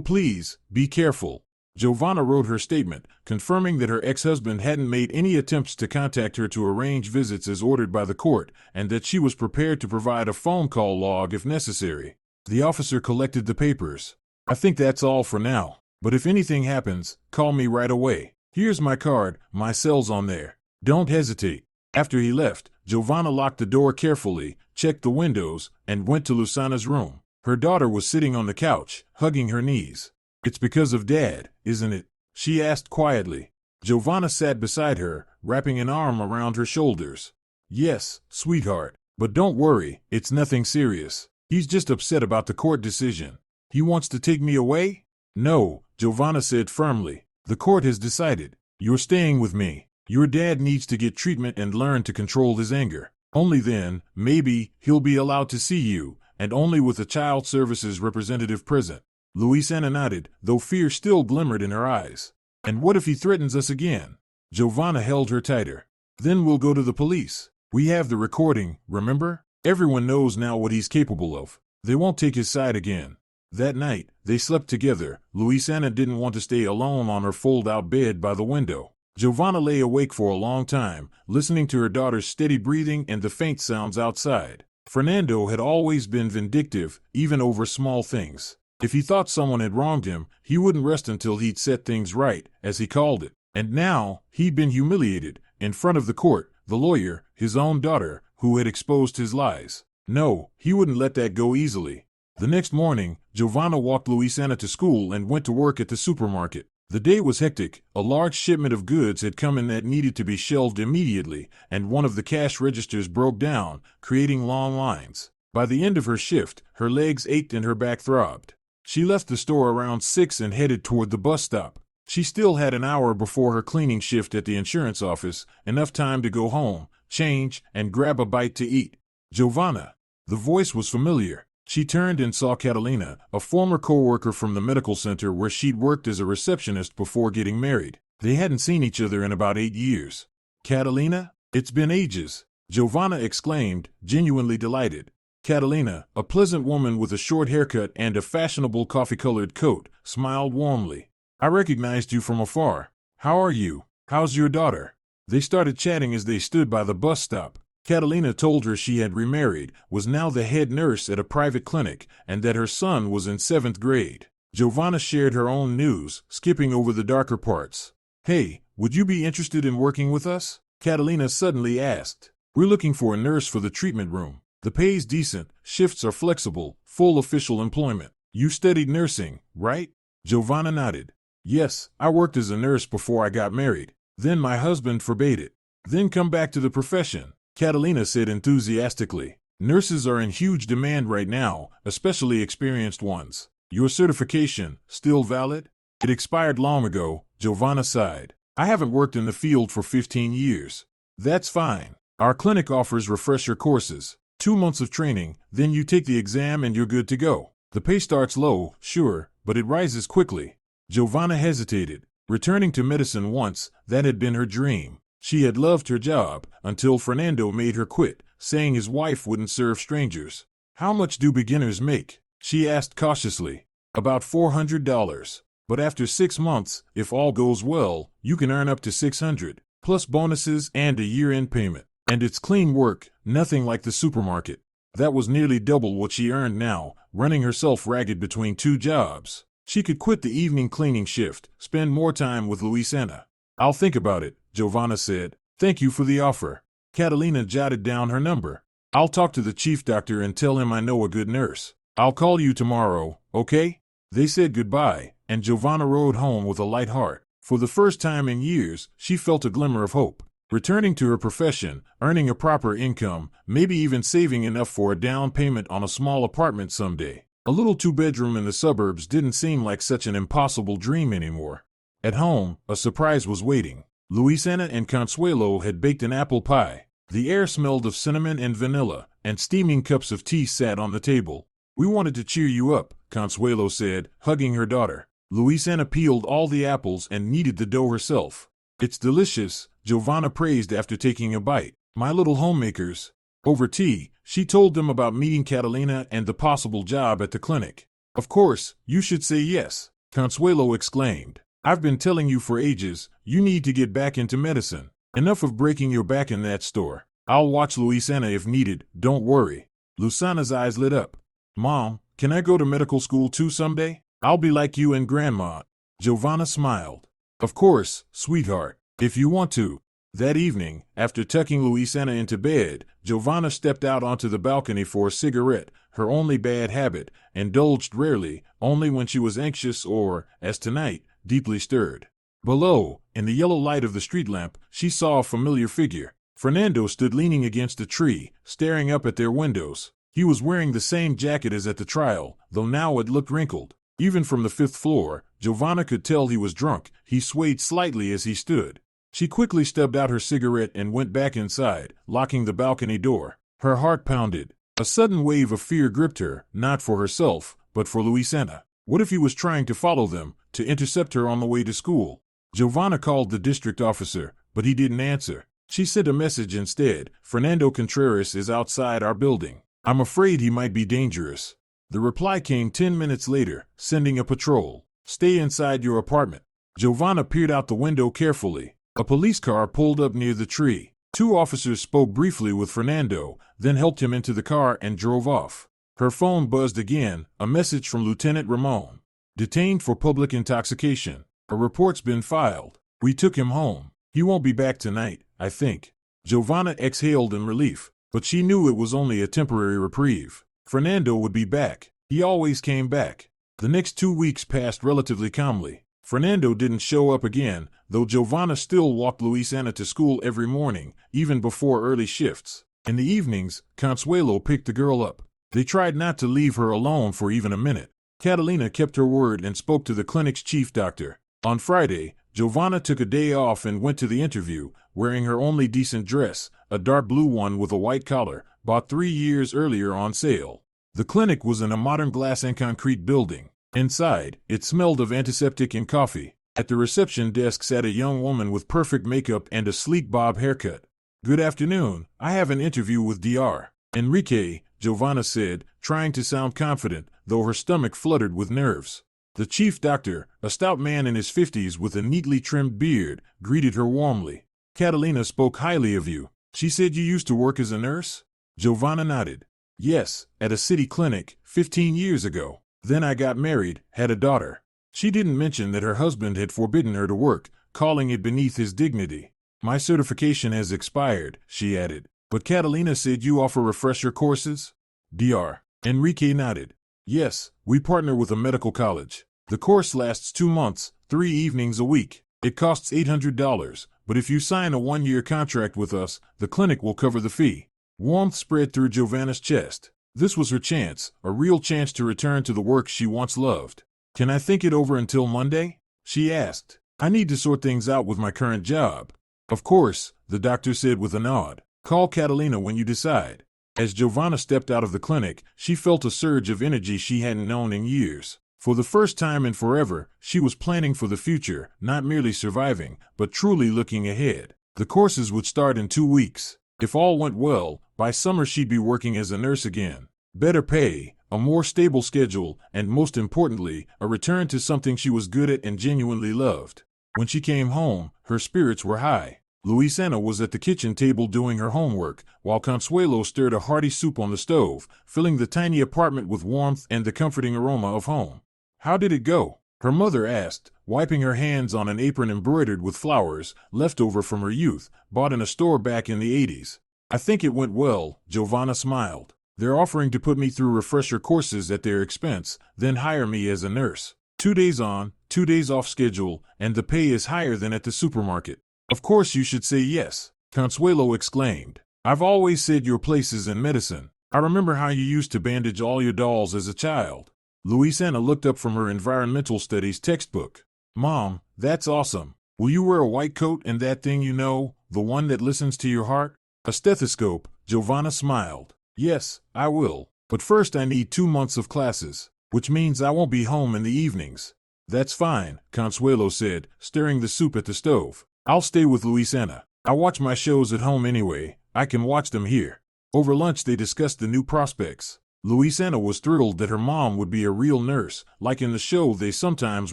please, be careful. Giovanna wrote her statement, confirming that her ex-husband hadn't made any attempts to contact her to arrange visits as ordered by the court, and that she was prepared to provide a phone call log if necessary. The officer collected the papers. I think that's all for now. But if anything happens, call me right away. Here's my card, my cell's on there. Don't hesitate. After he left, Giovanna locked the door carefully, checked the windows, and went to Lusana's room. Her daughter was sitting on the couch, hugging her knees. It's because of Dad, isn't it? She asked quietly. Giovanna sat beside her, wrapping an arm around her shoulders. Yes, sweetheart. But don't worry, it's nothing serious. He's just upset about the court decision. He wants to take me away? No, Giovanna said firmly. The court has decided. You're staying with me. Your dad needs to get treatment and learn to control his anger. Only then, maybe, he'll be allowed to see you, and only with a child services representative present. Luisana nodded, though fear still glimmered in her eyes. And what if he threatens us again? Giovanna held her tighter. Then we'll go to the police. We have the recording, remember? Everyone knows now what he's capable of. They won't take his side again. That night, they slept together. Luisana didn't want to stay alone on her fold-out bed by the window. Giovanna lay awake for a long time, listening to her daughter's steady breathing and the faint sounds outside. Fernando had always been vindictive, even over small things. If he thought someone had wronged him, he wouldn't rest until he'd set things right, as he called it. And now, he'd been humiliated, in front of the court, the lawyer, his own daughter, who had exposed his lies. No, he wouldn't let that go easily. The next morning, Giovanna walked Luisana to school and went to work at the supermarket. The day was hectic. A large shipment of goods had come in that needed to be shelved immediately, and one of the cash registers broke down, creating long lines. By the end of her shift, her legs ached and her back throbbed. She left the store around 6 and headed toward the bus stop. She still had an hour before her cleaning shift at the insurance office, enough time to go home, change, and grab a bite to eat. Giovanna. The voice was familiar. She turned and saw Catalina, a former co-worker from the medical center where she'd worked as a receptionist before getting married. They hadn't seen each other in about 8 years. Catalina? It's been ages, Giovanna exclaimed, genuinely delighted. Catalina, a pleasant woman with a short haircut and a fashionable coffee-colored coat, smiled warmly. I recognized you from afar. How are you? How's your daughter? They started chatting as they stood by the bus stop. Catalina told her she had remarried, was now the head nurse at a private clinic, and that her son was in 7th grade. Giovanna shared her own news, skipping over the darker parts. Hey, would you be interested in working with us? Catalina suddenly asked. We're looking for a nurse for the treatment room. The pay's decent, shifts are flexible, full official employment. You studied nursing, right? Giovanna nodded. Yes, I worked as a nurse before I got married. Then my husband forbade it. Then come back to the profession, Catalina said enthusiastically. Nurses are in huge demand right now, especially experienced ones. Your certification, still valid? It expired long ago, Giovanna sighed. I haven't worked in the field for 15 years. That's fine. Our clinic offers refresher courses. 2 months of training, then you take the exam and you're good to go. The pay starts low, sure, but it rises quickly. Giovanna hesitated. Returning to medicine once, that had been her dream. She had loved her job, until Fernando made her quit, saying his wife wouldn't serve strangers. How much do beginners make? She asked cautiously. About $400. But after 6 months, if all goes well, you can earn up to $600, plus bonuses and a year-end payment. And it's clean work, nothing like the supermarket. That was nearly double what she earned now, running herself ragged between 2 jobs. She could quit the evening cleaning shift, spend more time with Luisana. I'll think about it, Giovanna said. Thank you for the offer. Catalina jotted down her number. I'll talk to the chief doctor and tell him I know a good nurse. I'll call you tomorrow, okay? They said goodbye, and Giovanna rode home with a light heart. For the first time in years, she felt a glimmer of hope. Returning to her profession, earning a proper income, maybe even saving enough for a down payment on a small apartment someday. A little 2-bedroom in the suburbs didn't seem like such an impossible dream anymore. At home, a surprise was waiting. Luisana and Consuelo had baked an apple pie. The air smelled of cinnamon and vanilla, and steaming cups of tea sat on the table. We wanted to cheer you up, Consuelo said, hugging her daughter. Luisana peeled all the apples and kneaded the dough herself. It's delicious, Giovanna praised after taking a bite. My little homemakers. Over tea, she told them about meeting Catalina and the possible job at the clinic. Of course, you should say yes, Consuelo exclaimed. I've been telling you for ages, you need to get back into medicine. Enough of breaking your back in that store. I'll watch Luisana if needed, don't worry. Lusana's eyes lit up. Mom, can I go to medical school too someday? I'll be like you and Grandma. Giovanna smiled. Of course, sweetheart, if you want to. That evening, after tucking Luisana into bed, Giovanna stepped out onto the balcony for a cigarette, her only bad habit, indulged rarely, only when she was anxious or, as tonight, deeply stirred. Below, in the yellow light of the street lamp, she saw a familiar figure. Fernando stood leaning against a tree, staring up at their windows. He was wearing the same jacket as at the trial, though now it looked wrinkled. Even from the 5th floor, Giovanna could tell he was drunk. He swayed slightly as he stood. She quickly stubbed out her cigarette and went back inside, locking the balcony door. Her heart pounded. A sudden wave of fear gripped her, not for herself, but for Luisana. What if he was trying to follow them, to intercept her on the way to school? Giovanna called the district officer, but he didn't answer. She sent a message instead. Fernando Contreras is outside our building. I'm afraid he might be dangerous. The reply came 10 minutes later, sending a patrol. Stay inside your apartment. Giovanna peered out the window carefully. A police car pulled up near the tree. 2 officers spoke briefly with Fernando, then helped him into the car and drove off. Her phone buzzed again, a message from Lieutenant Ramon. Detained for public intoxication. A report's been filed. We took him home. He won't be back tonight, I think. Giovanna exhaled in relief, but she knew it was only a temporary reprieve. Fernando would be back. He always came back. The next 2 weeks passed relatively calmly. Fernando didn't show up again, though Giovanna still walked Luisana to school every morning, even before early shifts. In the evenings, Consuelo picked the girl up. They tried not to leave her alone for even a minute. Catalina kept her word and spoke to the clinic's chief doctor. On Friday, Giovanna took a day off and went to the interview, wearing her only decent dress, a dark blue one with a white collar, bought 3 years earlier on sale. The clinic was in a modern glass and concrete building. Inside, it smelled of antiseptic and coffee. At the reception desk sat a young woman with perfect makeup and a sleek bob haircut. Good afternoon, I have an interview with Dr. Enrique, Giovanna said, trying to sound confident, though her stomach fluttered with nerves. The chief doctor, a stout man in his 50s with a neatly trimmed beard, greeted her warmly. Catalina spoke highly of you. She said you used to work as a nurse? Giovanna nodded. Yes, at a city clinic, 15 years ago. Then I got married, had a daughter. She didn't mention that her husband had forbidden her to work, calling it beneath his dignity. My certification has expired, she added. But Catalina said you offer refresher courses? Dr. Enrique nodded. Yes, we partner with a medical college. The course lasts 2 months, 3 evenings a week. It costs $800, but if you sign a 1-year contract with us, the clinic will cover the fee. Warmth spread through Giovanna's chest. This was her chance, a real chance to return to the work she once loved. Can I think it over until Monday? She asked. I need to sort things out with my current job. Of course, the doctor said with a nod. Call Catalina when you decide. As Giovanna stepped out of the clinic, she felt a surge of energy she hadn't known in years. For the first time in forever, she was planning for the future, not merely surviving, but truly looking ahead. The courses would start in 2 weeks. If all went well, by summer she'd be working as a nurse again. Better pay, a more stable schedule, and most importantly, a return to something she was good at and genuinely loved. When she came home, her spirits were high. Luisana was at the kitchen table doing her homework, while Consuelo stirred a hearty soup on the stove, filling the tiny apartment with warmth and the comforting aroma of home. How did it go? Her mother asked, wiping her hands on an apron embroidered with flowers, left over from her youth, bought in a store back in the 80s. I think it went well, Giovanna smiled. They're offering to put me through refresher courses at their expense, then hire me as a nurse. 2 days on, 2 days off schedule, and the pay is higher than at the supermarket. Of course you should say yes, Consuelo exclaimed. I've always said your place is in medicine. I remember how you used to bandage all your dolls as a child. Luisana looked up from her environmental studies textbook. Mom, that's awesome. Will you wear a white coat and that thing you know, the one that listens to your heart? A stethoscope, Giovanna smiled. Yes, I will. But first I need 2 months of classes, which means I won't be home in the evenings. That's fine, Consuelo said, stirring the soup at the stove. I'll stay with Luisana. I watch my shows at home anyway. I can watch them here. Over lunch they discussed the new prospects. Luisana was thrilled that her mom would be a real nurse, like in the show they sometimes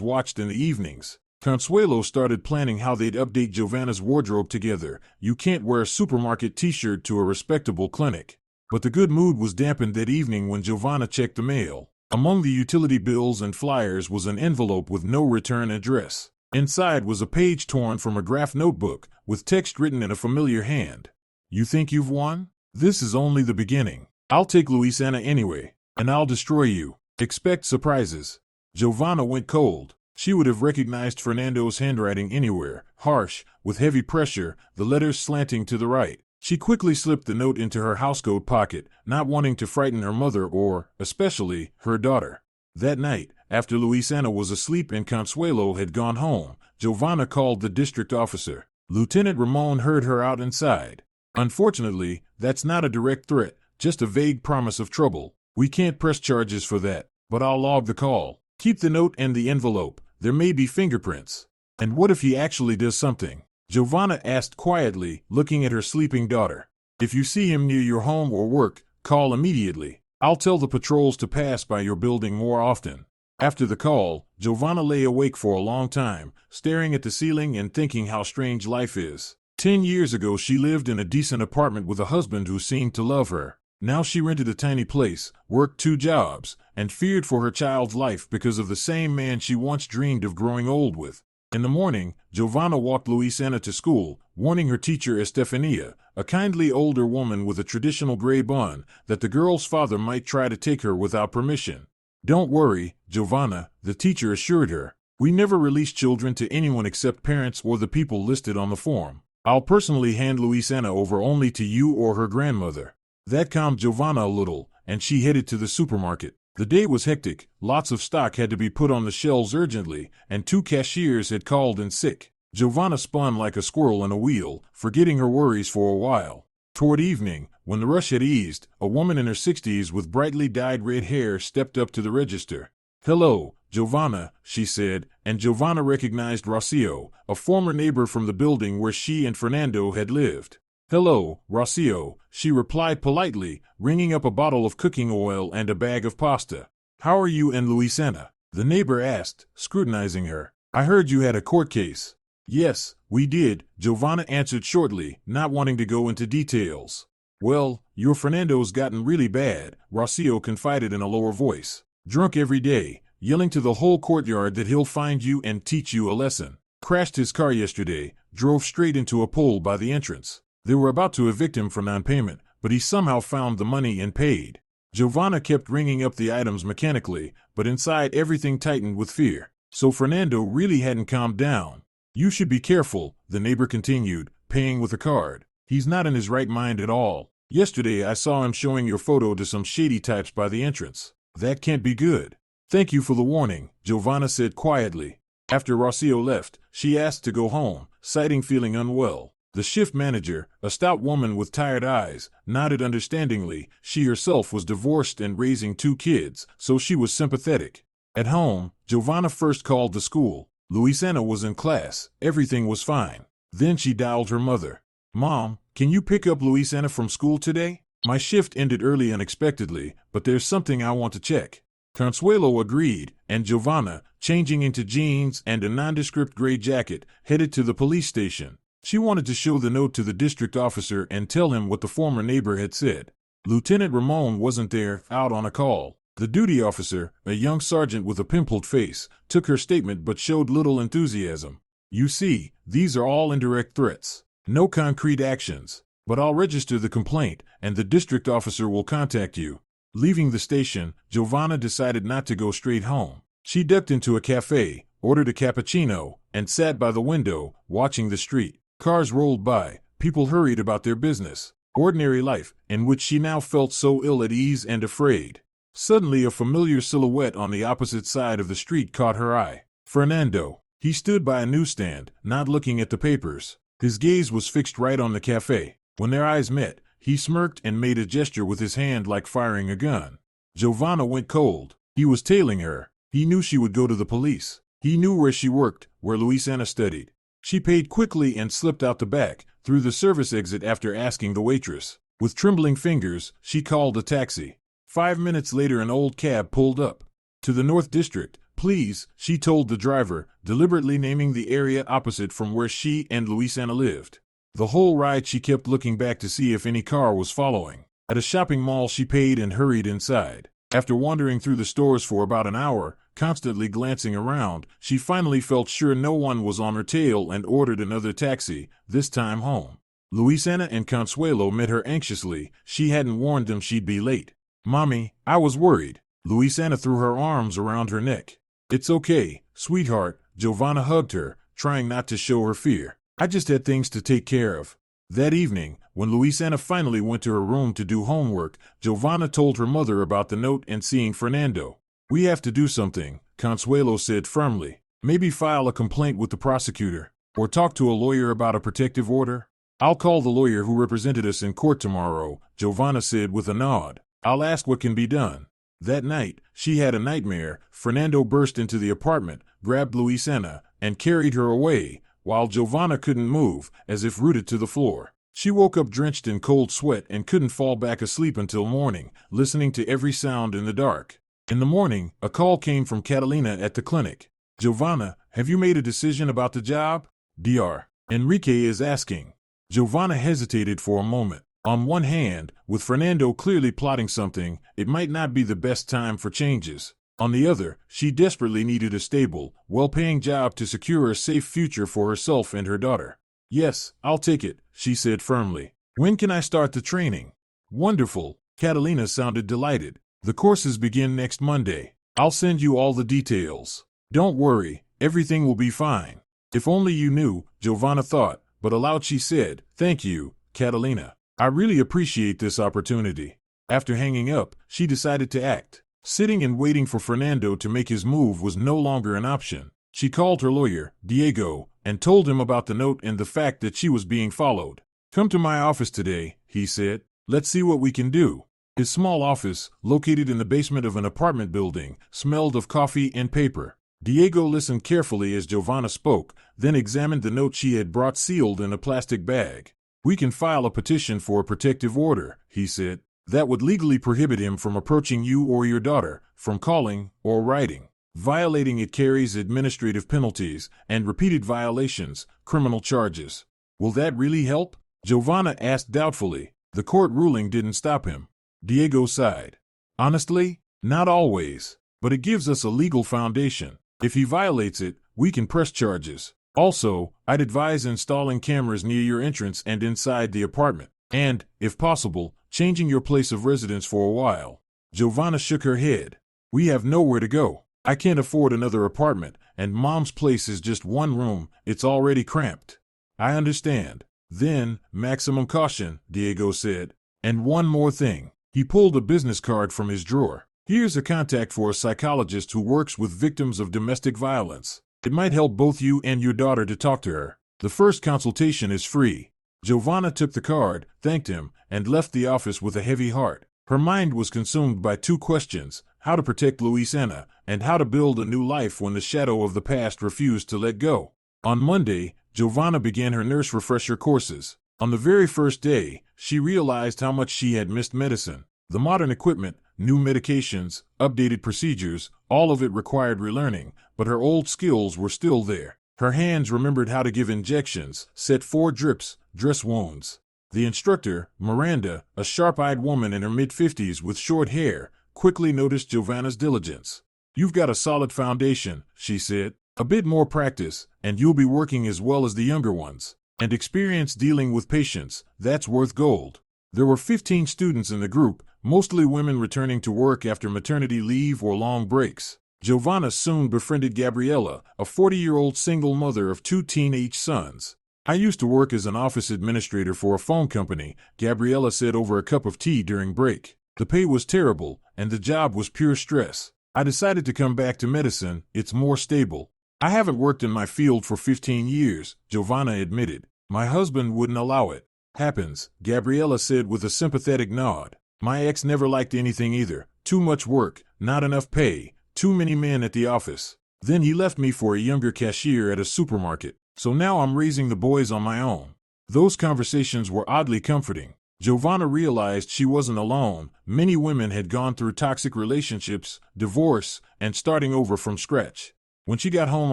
watched in the evenings. Consuelo started planning how they'd update Giovanna's wardrobe together. You can't wear a supermarket t-shirt to a respectable clinic. But the good mood was dampened that evening when Giovanna checked the mail. Among the utility bills and flyers was an envelope with no return address. Inside was a page torn from a graph notebook, with text written in a familiar hand. You think you've won? This is only the beginning. I'll take Luisana anyway, and I'll destroy you. Expect surprises. Giovanna went cold. She would have recognized Fernando's handwriting anywhere, harsh, with heavy pressure, the letters slanting to the right. She quickly slipped the note into her housecoat pocket, not wanting to frighten her mother or, especially, her daughter. That night, after Luisana was asleep and Consuelo had gone home, Giovanna called the district officer. Lieutenant Ramon heard her out inside. Unfortunately, that's not a direct threat, just a vague promise of trouble. We can't press charges for that, but I'll log the call. Keep the note and the envelope. There may be fingerprints. And what if he actually does something? Giovanna asked quietly, looking at her sleeping daughter. If you see him near your home or work, call immediately. I'll tell the patrols to pass by your building more often. After the call, Giovanna lay awake for a long time, staring at the ceiling and thinking how strange life is. 10 years ago she lived in a decent apartment with a husband who seemed to love her. Now she rented a tiny place, worked 2 jobs, and feared for her child's life because of the same man she once dreamed of growing old with. In the morning, Giovanna walked Luisana to school, warning her teacher Estefania, a kindly older woman with a traditional gray bun, that the girl's father might try to take her without permission. Don't worry, Giovanna, the teacher assured her. We never release children to anyone except parents or the people listed on the form. I'll personally hand Luisana over only to you or her grandmother. That calmed Giovanna a little, and she headed to the supermarket. The day was hectic, lots of stock had to be put on the shelves urgently, and 2 cashiers had called in sick. Giovanna spun like a squirrel in a wheel, forgetting her worries for a while. Toward evening, when the rush had eased, a woman in her 60s with brightly dyed red hair stepped up to the register. Hello, Giovanna, she said, and Giovanna recognized Rocio, a former neighbor from the building where she and Fernando had lived. Hello, Rocio, she replied politely, ringing up a bottle of cooking oil and a bag of pasta. How are you and Luisana? The neighbor asked, scrutinizing her. I heard you had a court case. Yes, we did, Giovanna answered shortly, not wanting to go into details. Well, your Fernando's gotten really bad, Rocio confided in a lower voice. Drunk every day, yelling to the whole courtyard that he'll find you and teach you a lesson. Crashed his car yesterday, drove straight into a pole by the entrance. They were about to evict him for non-payment, but he somehow found the money and paid. Giovanna kept ringing up the items mechanically, but inside everything tightened with fear. So Fernando really hadn't calmed down. You should be careful, the neighbor continued, paying with a card. He's not in his right mind at all. Yesterday I saw him showing your photo to some shady types by the entrance. That can't be good. Thank you for the warning, Giovanna said quietly. After Rocio left, she asked to go home, citing feeling unwell. The shift manager, a stout woman with tired eyes, nodded understandingly. She herself was divorced and raising 2 kids, so she was sympathetic. At home, Giovanna first called the school. Luisana was in class. Everything was fine. Then she dialed her mother. Mom, can you pick up Luisana from school today? My shift ended early unexpectedly, but there's something I want to check. Consuelo agreed, and Giovanna, changing into jeans and a nondescript gray jacket, headed to the police station. She wanted to show the note to the district officer and tell him what the former neighbor had said. Lieutenant Ramon wasn't there, out on a call. The duty officer, a young sergeant with a pimpled face, took her statement but showed little enthusiasm. You see, these are all indirect threats. No concrete actions. But I'll register the complaint, and the district officer will contact you. Leaving the station, Giovanna decided not to go straight home. She ducked into a cafe, ordered a cappuccino, and sat by the window, watching the street. Cars rolled by, people hurried about their business. Ordinary life, in which she now felt so ill at ease and afraid. Suddenly a familiar silhouette on the opposite side of the street caught her eye. Fernando. He stood by a newsstand, not looking at the papers. His gaze was fixed right on the cafe. When their eyes met, he smirked and made a gesture with his hand like firing a gun. Giovanna went cold. He was tailing her. He knew she would go to the police. He knew where she worked, where Luisana studied. She paid quickly and slipped out the back, through the service exit after asking the waitress. With trembling fingers, she called a taxi. 5 minutes later an old cab pulled up. To the North District, please, she told the driver, deliberately naming the area opposite from where she and Louisanna lived. The whole ride she kept looking back to see if any car was following. At a shopping mall she paid and hurried inside. After wandering through the stores for about an hour, constantly glancing around, she finally felt sure no one was on her tail and ordered another taxi, this time home. Louisanna and Consuelo met her anxiously. She hadn't warned them she'd be late. "Mommy, I was worried." Louisanna threw her arms around her neck. "It's okay, sweetheart," Giovanna hugged her, trying not to show her fear. "I just had things to take care of." That evening, when Louisanna finally went to her room to do homework, Giovanna told her mother about the note and seeing Fernando. "We have to do something," Consuelo said firmly. "Maybe file a complaint with the prosecutor, or talk to a lawyer about a protective order." "I'll call the lawyer who represented us in court tomorrow," Giovanna said with a nod. "I'll ask what can be done." That night, she had a nightmare. Fernando burst into the apartment, grabbed Louisanna, and carried her away, while Giovanna couldn't move, as if rooted to the floor. She woke up drenched in cold sweat and couldn't fall back asleep until morning, listening to every sound in the dark. In the morning, a call came from Catalina at the clinic. "Giovanna, have you made a decision about the job?" Dr. Enrique is asking. Giovanna hesitated for a moment. On one hand, with Fernando clearly plotting something, it might not be the best time for changes. On the other, she desperately needed a stable, well-paying job to secure a safe future for herself and her daughter. "Yes, I'll take it," she said firmly. "When can I start the training?" "Wonderful." Catalina sounded delighted. "The courses begin next Monday. I'll send you all the details. Don't worry, everything will be fine." "If only you knew," Giovanna thought, but aloud she said, "Thank you, Catalina. I really appreciate this opportunity." After hanging up, she decided to act. Sitting and waiting for Fernando to make his move was no longer an option. She called her lawyer, Diego, and told him about the note and the fact that she was being followed. "Come to my office today," he said. "Let's see what we can do." His small office, located in the basement of an apartment building, smelled of coffee and paper. Diego listened carefully as Giovanna spoke, then examined the note she had brought sealed in a plastic bag. "We can file a petition for a protective order," he said. "That would legally prohibit him from approaching you or your daughter, from calling or writing. Violating it carries administrative penalties, and repeated violations, criminal charges." "Will that really help?" Giovanna asked doubtfully. The court ruling didn't stop him. Diego sighed. "Honestly, not always, but it gives us a legal foundation. If he violates it, we can press charges. Also, I'd advise installing cameras near your entrance and inside the apartment, and, if possible, changing your place of residence for a while." Giovanna shook her head. "We have nowhere to go. I can't afford another apartment, and Mom's place is just one room. It's already cramped." "I understand." "Then, maximum caution," Diego said. "And one more thing." He pulled a business card from his drawer. "Here's a contact for a psychologist who works with victims of domestic violence. It might help both you and your daughter to talk to her. The first consultation is free." Giovanna took the card, thanked him, and left the office with a heavy heart. Her mind was consumed by two questions: how to protect Louisanna, and how to build a new life when the shadow of the past refused to let go. On Monday, Giovanna began her nurse refresher courses. On the very first day, she realized how much she had missed medicine. The modern equipment, new medications, updated procedures, all of it required relearning, but her old skills were still there. Her hands remembered how to give injections, set 4 drips, dress wounds. The instructor, Miranda, a sharp-eyed woman in her mid-50s with short hair, quickly noticed Giovanna's diligence. "You've got a solid foundation," she said. "A bit more practice, and you'll be working as well as the younger ones. And experience dealing with patients, that's worth gold." There were 15 students in the group, mostly women returning to work after maternity leave or long breaks. Giovanna soon befriended Gabriella, a 40-year-old single mother of 2 teenage sons. "I used to work as an office administrator for a phone company," Gabriella said over a cup of tea during break. "The pay was terrible, and the job was pure stress. I decided to come back to medicine. It's more stable." "I haven't worked in my field for 15 years, Giovanna admitted. "My husband wouldn't allow it." "Happens," Gabriella said with a sympathetic nod. "My ex never liked anything either. Too much work, not enough pay, too many men at the office. Then he left me for a younger cashier at a supermarket. So now I'm raising the boys on my own. Those conversations were oddly comforting. Giovanna realized she wasn't alone. Many women had gone through toxic relationships, divorce, and starting over from scratch. When she got home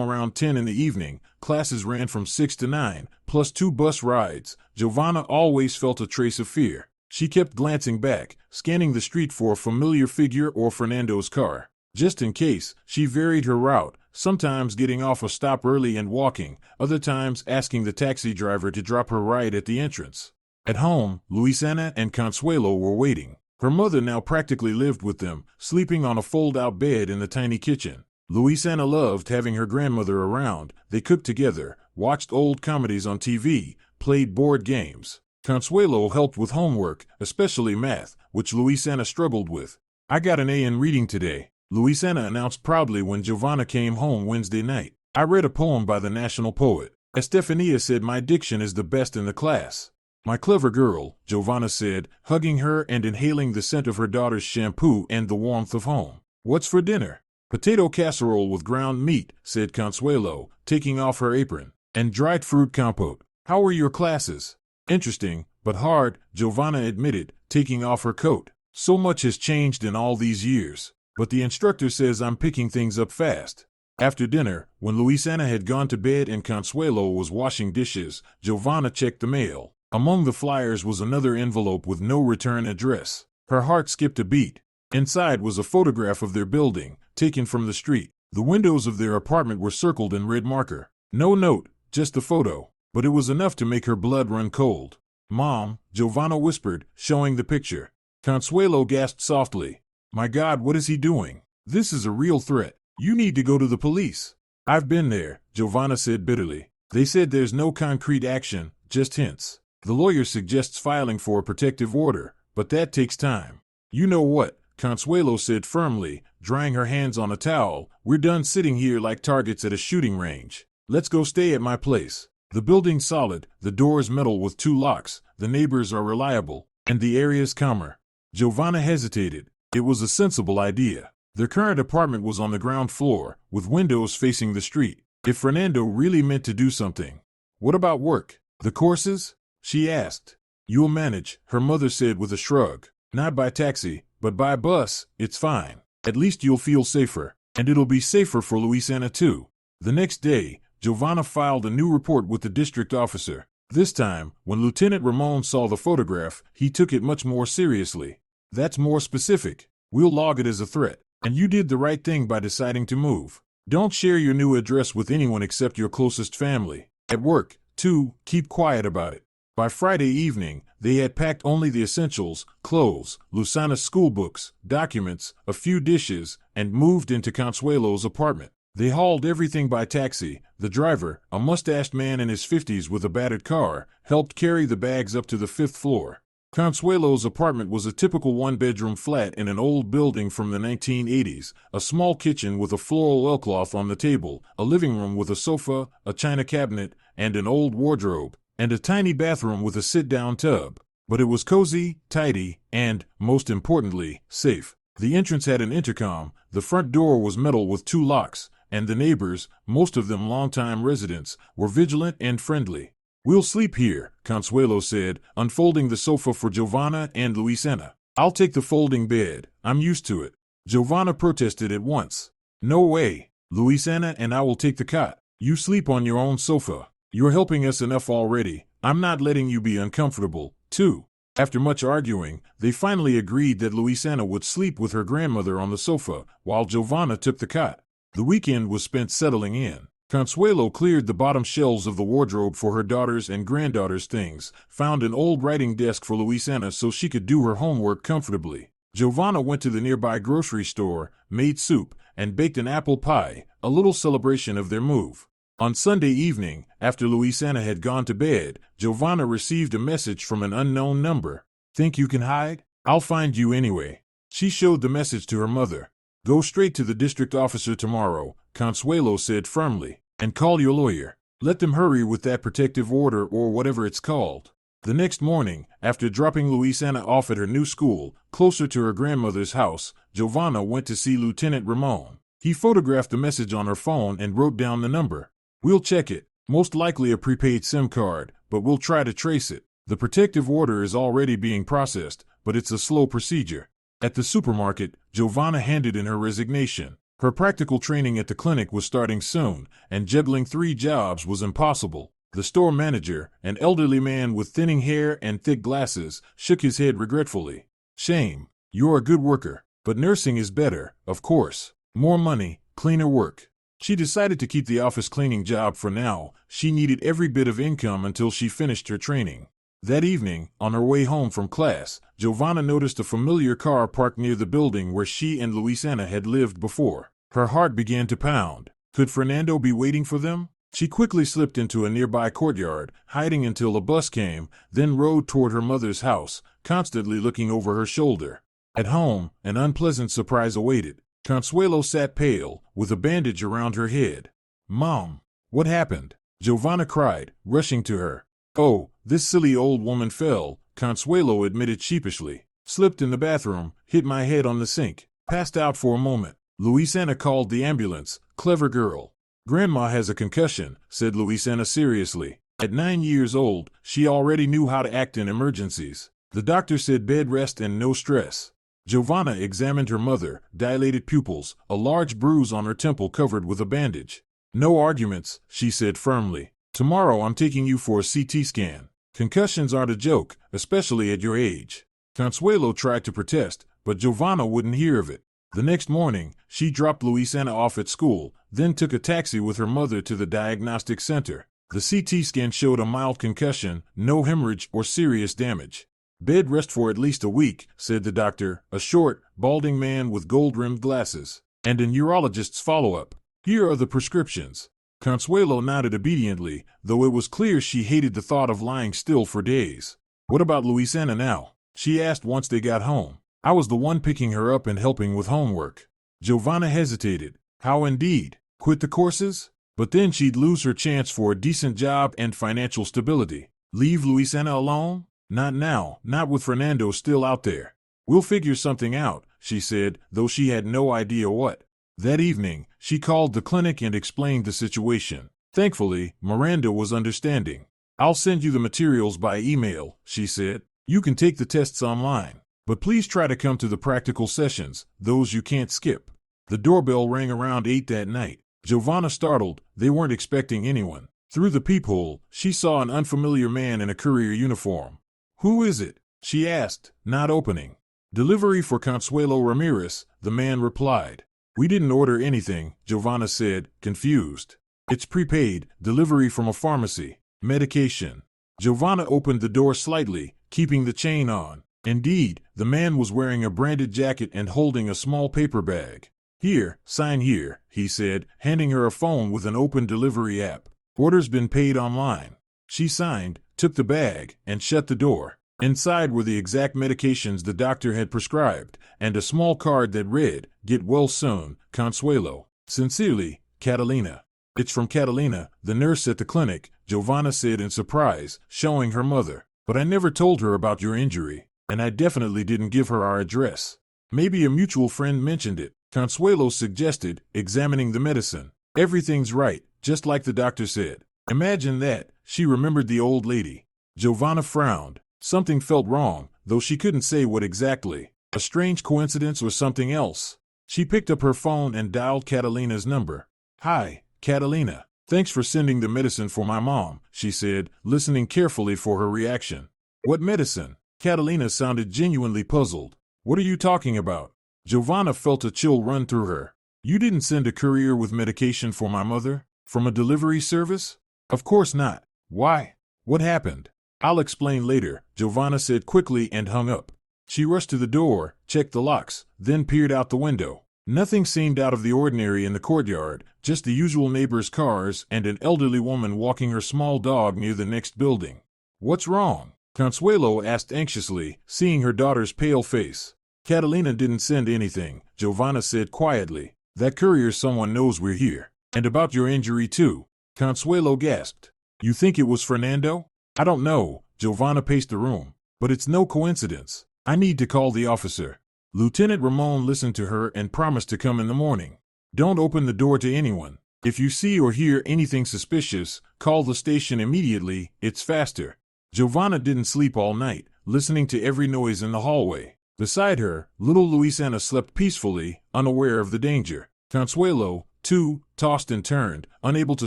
around 10 in the evening, classes ran from 6 to 9, plus 2 bus rides. Giovanna always felt a trace of fear. She kept glancing back, scanning the street for a familiar figure or Fernando's car. Just in case, she varied her route, sometimes getting off a stop early and walking, other times asking the taxi driver to drop her right at the entrance. At home, Luisana and Consuelo were waiting. Her mother now practically lived with them, sleeping on a fold-out bed in the tiny kitchen. Luisana loved having her grandmother around. They cooked together, watched old comedies on TV, played board games. Consuelo helped with homework, especially math, which Luisana struggled with. "I got an A in reading today," Luisana announced proudly when Giovanna came home Wednesday night. "I read a poem by the national poet. Estefania said my diction is the best in the class." "My clever girl," Giovanna said, hugging her and inhaling the scent of her daughter's shampoo and the warmth of home. "What's for dinner?" "Potato casserole with ground meat," said Consuelo, taking off her apron. "And dried fruit compote. How were your classes?" "Interesting, but hard," Giovanna admitted, taking off her coat. "So much has changed in all these years. But the instructor says I'm picking things up fast." After dinner, when Luisana had gone to bed and Consuelo was washing dishes, Giovanna checked the mail. Among the flyers was another envelope with no return address. Her heart skipped a beat. Inside was a photograph of their building, taken from the street. The windows of their apartment were circled in red marker. No note, just the photo. But it was enough to make her blood run cold. "Mom," Giovanna whispered, showing the picture. Consuelo gasped softly. "My God, what is he doing? This is a real threat. You need to go to the police." "I've been there," Giovanna said bitterly. "They said there's no concrete action, just hints. The lawyer suggests filing for a protective order, but that takes time." "You know what?" Consuelo said firmly, drying her hands on a towel. "We're done sitting here like targets at a shooting range. Let's go stay at my place. The building's solid, the door's metal with 2 locks, the neighbors are reliable, and the area's calmer." Giovanna hesitated. It was a sensible idea. Their current apartment was on the ground floor, with windows facing the street. If Fernando really meant to do something. "What about work? The courses?" she asked. "You'll manage," her mother said with a shrug. "Not by taxi, but by bus, it's fine. At least you'll feel safer. And it'll be safer for Luisana too." The next day, Giovanna filed a new report with the district officer. This time, when Lieutenant Ramon saw the photograph, he took it much more seriously. "That's more specific. We'll log it as a threat. And you did the right thing by deciding to move. Don't share your new address with anyone except your closest family. At work, too, keep quiet about it." By Friday evening, they had packed only the essentials, clothes, Luisana's school books, documents, a few dishes, and moved into Consuelo's apartment. They hauled everything by taxi. The driver, a mustached man in his 50s with a battered car, helped carry the bags up to the 5th floor. Consuelo's apartment was a typical one-bedroom flat in an old building from the 1980s, a small kitchen with a floral oilcloth on the table, a living room with a sofa, a china cabinet, and an old wardrobe, and a tiny bathroom with a sit-down tub. But it was cozy, tidy, and, most importantly, safe. The entrance had an intercom, the front door was metal with 2 locks, and the neighbors, most of them longtime residents, were vigilant and friendly. "We'll sleep here," Consuelo said, unfolding the sofa for Giovanna and Luisana. "I'll take the folding bed, I'm used to it." Giovanna protested at once. "No way. Luisana and I will take the cot. You sleep on your own sofa. You're helping us enough already. I'm not letting you be uncomfortable, too." After much arguing, they finally agreed that Luisana would sleep with her grandmother on the sofa, while Giovanna took the cot. The weekend was spent settling in. Consuelo cleared the bottom shelves of the wardrobe for her daughter's and granddaughter's things, found an old writing desk for Luisana so she could do her homework comfortably. Giovanna went to the nearby grocery store, made soup, and baked an apple pie, a little celebration of their move. On Sunday evening, after Luisana had gone to bed, Giovanna received a message from an unknown number. "Think you can hide? I'll find you anyway." She showed the message to her mother. "Go straight to the district officer tomorrow," Consuelo said firmly, "and call your lawyer. Let them hurry with that protective order or whatever it's called." The next morning, after dropping Luisana off at her new school, closer to her grandmother's house, Giovanna went to see Lieutenant Ramon. He photographed the message on her phone and wrote down the number. "We'll check it. Most likely a prepaid SIM card, but we'll try to trace it. The protective order is already being processed, but it's a slow procedure. At the supermarket, Giovanna handed in her resignation. Her practical training at the clinic was starting soon, and juggling 3 jobs was impossible. The store manager, an elderly man with thinning hair and thick glasses, shook his head regretfully. Shame. You're a good worker, but nursing is better, of course. More money, cleaner work. She decided to keep the office cleaning job for now. She needed every bit of income until she finished her training. That evening, on her way home from class, Giovanna noticed a familiar car parked near the building where she and Luisana had lived before. Her heart began to pound. Could Fernando be waiting for them? She quickly slipped into a nearby courtyard, hiding until a bus came, then rode toward her mother's house, constantly looking over her shoulder. At home, an unpleasant surprise awaited. Consuelo sat pale, with a bandage around her head. "Mom, what happened?" Giovanna cried, rushing to her. "Oh, this silly old woman fell," Consuelo admitted sheepishly. "Slipped in the bathroom, hit my head on the sink, passed out for a moment." Luisana called the ambulance. Clever girl. "Grandma has a concussion," said Luisana seriously. At 9 years old, she already knew how to act in emergencies. The doctor said bed rest and no stress. Giovanna examined her mother, dilated pupils, a large bruise on her temple covered with a bandage. "No arguments," she said firmly. "Tomorrow I'm taking you for a CT scan. Concussions aren't a joke, especially at your age." Consuelo tried to protest, but Giovanna wouldn't hear of it. The next morning, she dropped Luisana off at school, then took a taxi with her mother to the diagnostic center. The CT scan showed a mild concussion, no hemorrhage or serious damage. "Bed rest for at least a week," said the doctor, a short, balding man with gold-rimmed glasses, "and a neurologist's follow-up. Here are the prescriptions." Consuelo nodded obediently, though it was clear she hated the thought of lying still for days. "What about Luisana now?" she asked once they got home. "I was the one picking her up and helping with homework." Giovanna hesitated. How indeed? Quit the courses? But then she'd lose her chance for a decent job and financial stability. Leave Luisana alone? Not now, not with Fernando still out there. "We'll figure something out," she said, though she had no idea what. That evening, she called the clinic and explained the situation. Thankfully, Miranda was understanding. "I'll send you the materials by email," she said. "You can take the tests online. But please try to come to the practical sessions, those you can't skip." The doorbell rang around 8 that night. Giovanna startled, they weren't expecting anyone. Through the peephole, she saw an unfamiliar man in a courier uniform. "Who is it?" she asked, not opening. "Delivery for Consuelo Ramirez," the man replied. "We didn't order anything," Giovanna said, confused. "It's prepaid, delivery from a pharmacy. Medication." Giovanna opened the door slightly, keeping the chain on. Indeed, the man was wearing a branded jacket and holding a small paper bag. "Here, sign here," he said, handing her a phone with an open delivery app. "Order's been paid online." She signed, took the bag, and shut the door. Inside were the exact medications the doctor had prescribed, and a small card that read, "Get well soon, Consuelo. Sincerely, Catalina." "It's from Catalina, the nurse at the clinic," Giovanna said in surprise, showing her mother. "But I never told her about your injury, and I definitely didn't give her our address." "Maybe a mutual friend mentioned it," Consuelo suggested, examining the medicine. "Everything's right, just like the doctor said." Imagine that, she remembered the old lady. Giovanna frowned. Something felt wrong, though she couldn't say what exactly. A strange coincidence or something else. She picked up her phone and dialed Catalina's number. "Hi, Catalina. Thanks for sending the medicine for my mom," she said, listening carefully for her reaction. "What medicine?" Catalina sounded genuinely puzzled. "What are you talking about?" Giovanna felt a chill run through her. "You didn't send a courier with medication for my mother? From a delivery service?" "Of course not. Why? What happened?" "I'll explain later," Giovanna said quickly and hung up. She rushed to the door, checked the locks, then peered out the window. Nothing seemed out of the ordinary in the courtyard, just the usual neighbors' cars and an elderly woman walking her small dog near the next building. "What's wrong?" Consuelo asked anxiously, seeing her daughter's pale face. "Catalina didn't send anything," Giovanna said quietly. "That courier someone knows we're here. And about your injury too." Consuelo gasped. "You think it was Fernando?" "I don't know," Giovanna paced the room. "But it's no coincidence. I need to call the officer." Lieutenant Ramon listened to her and promised to come in the morning. "Don't open the door to anyone," If you see or hear anything suspicious, call the station immediately, it's faster. Giovanna didn't sleep all night, listening to every noise in the hallway. Beside her, little Luisana slept peacefully, unaware of the danger. Consuelo, too, tossed and turned, unable to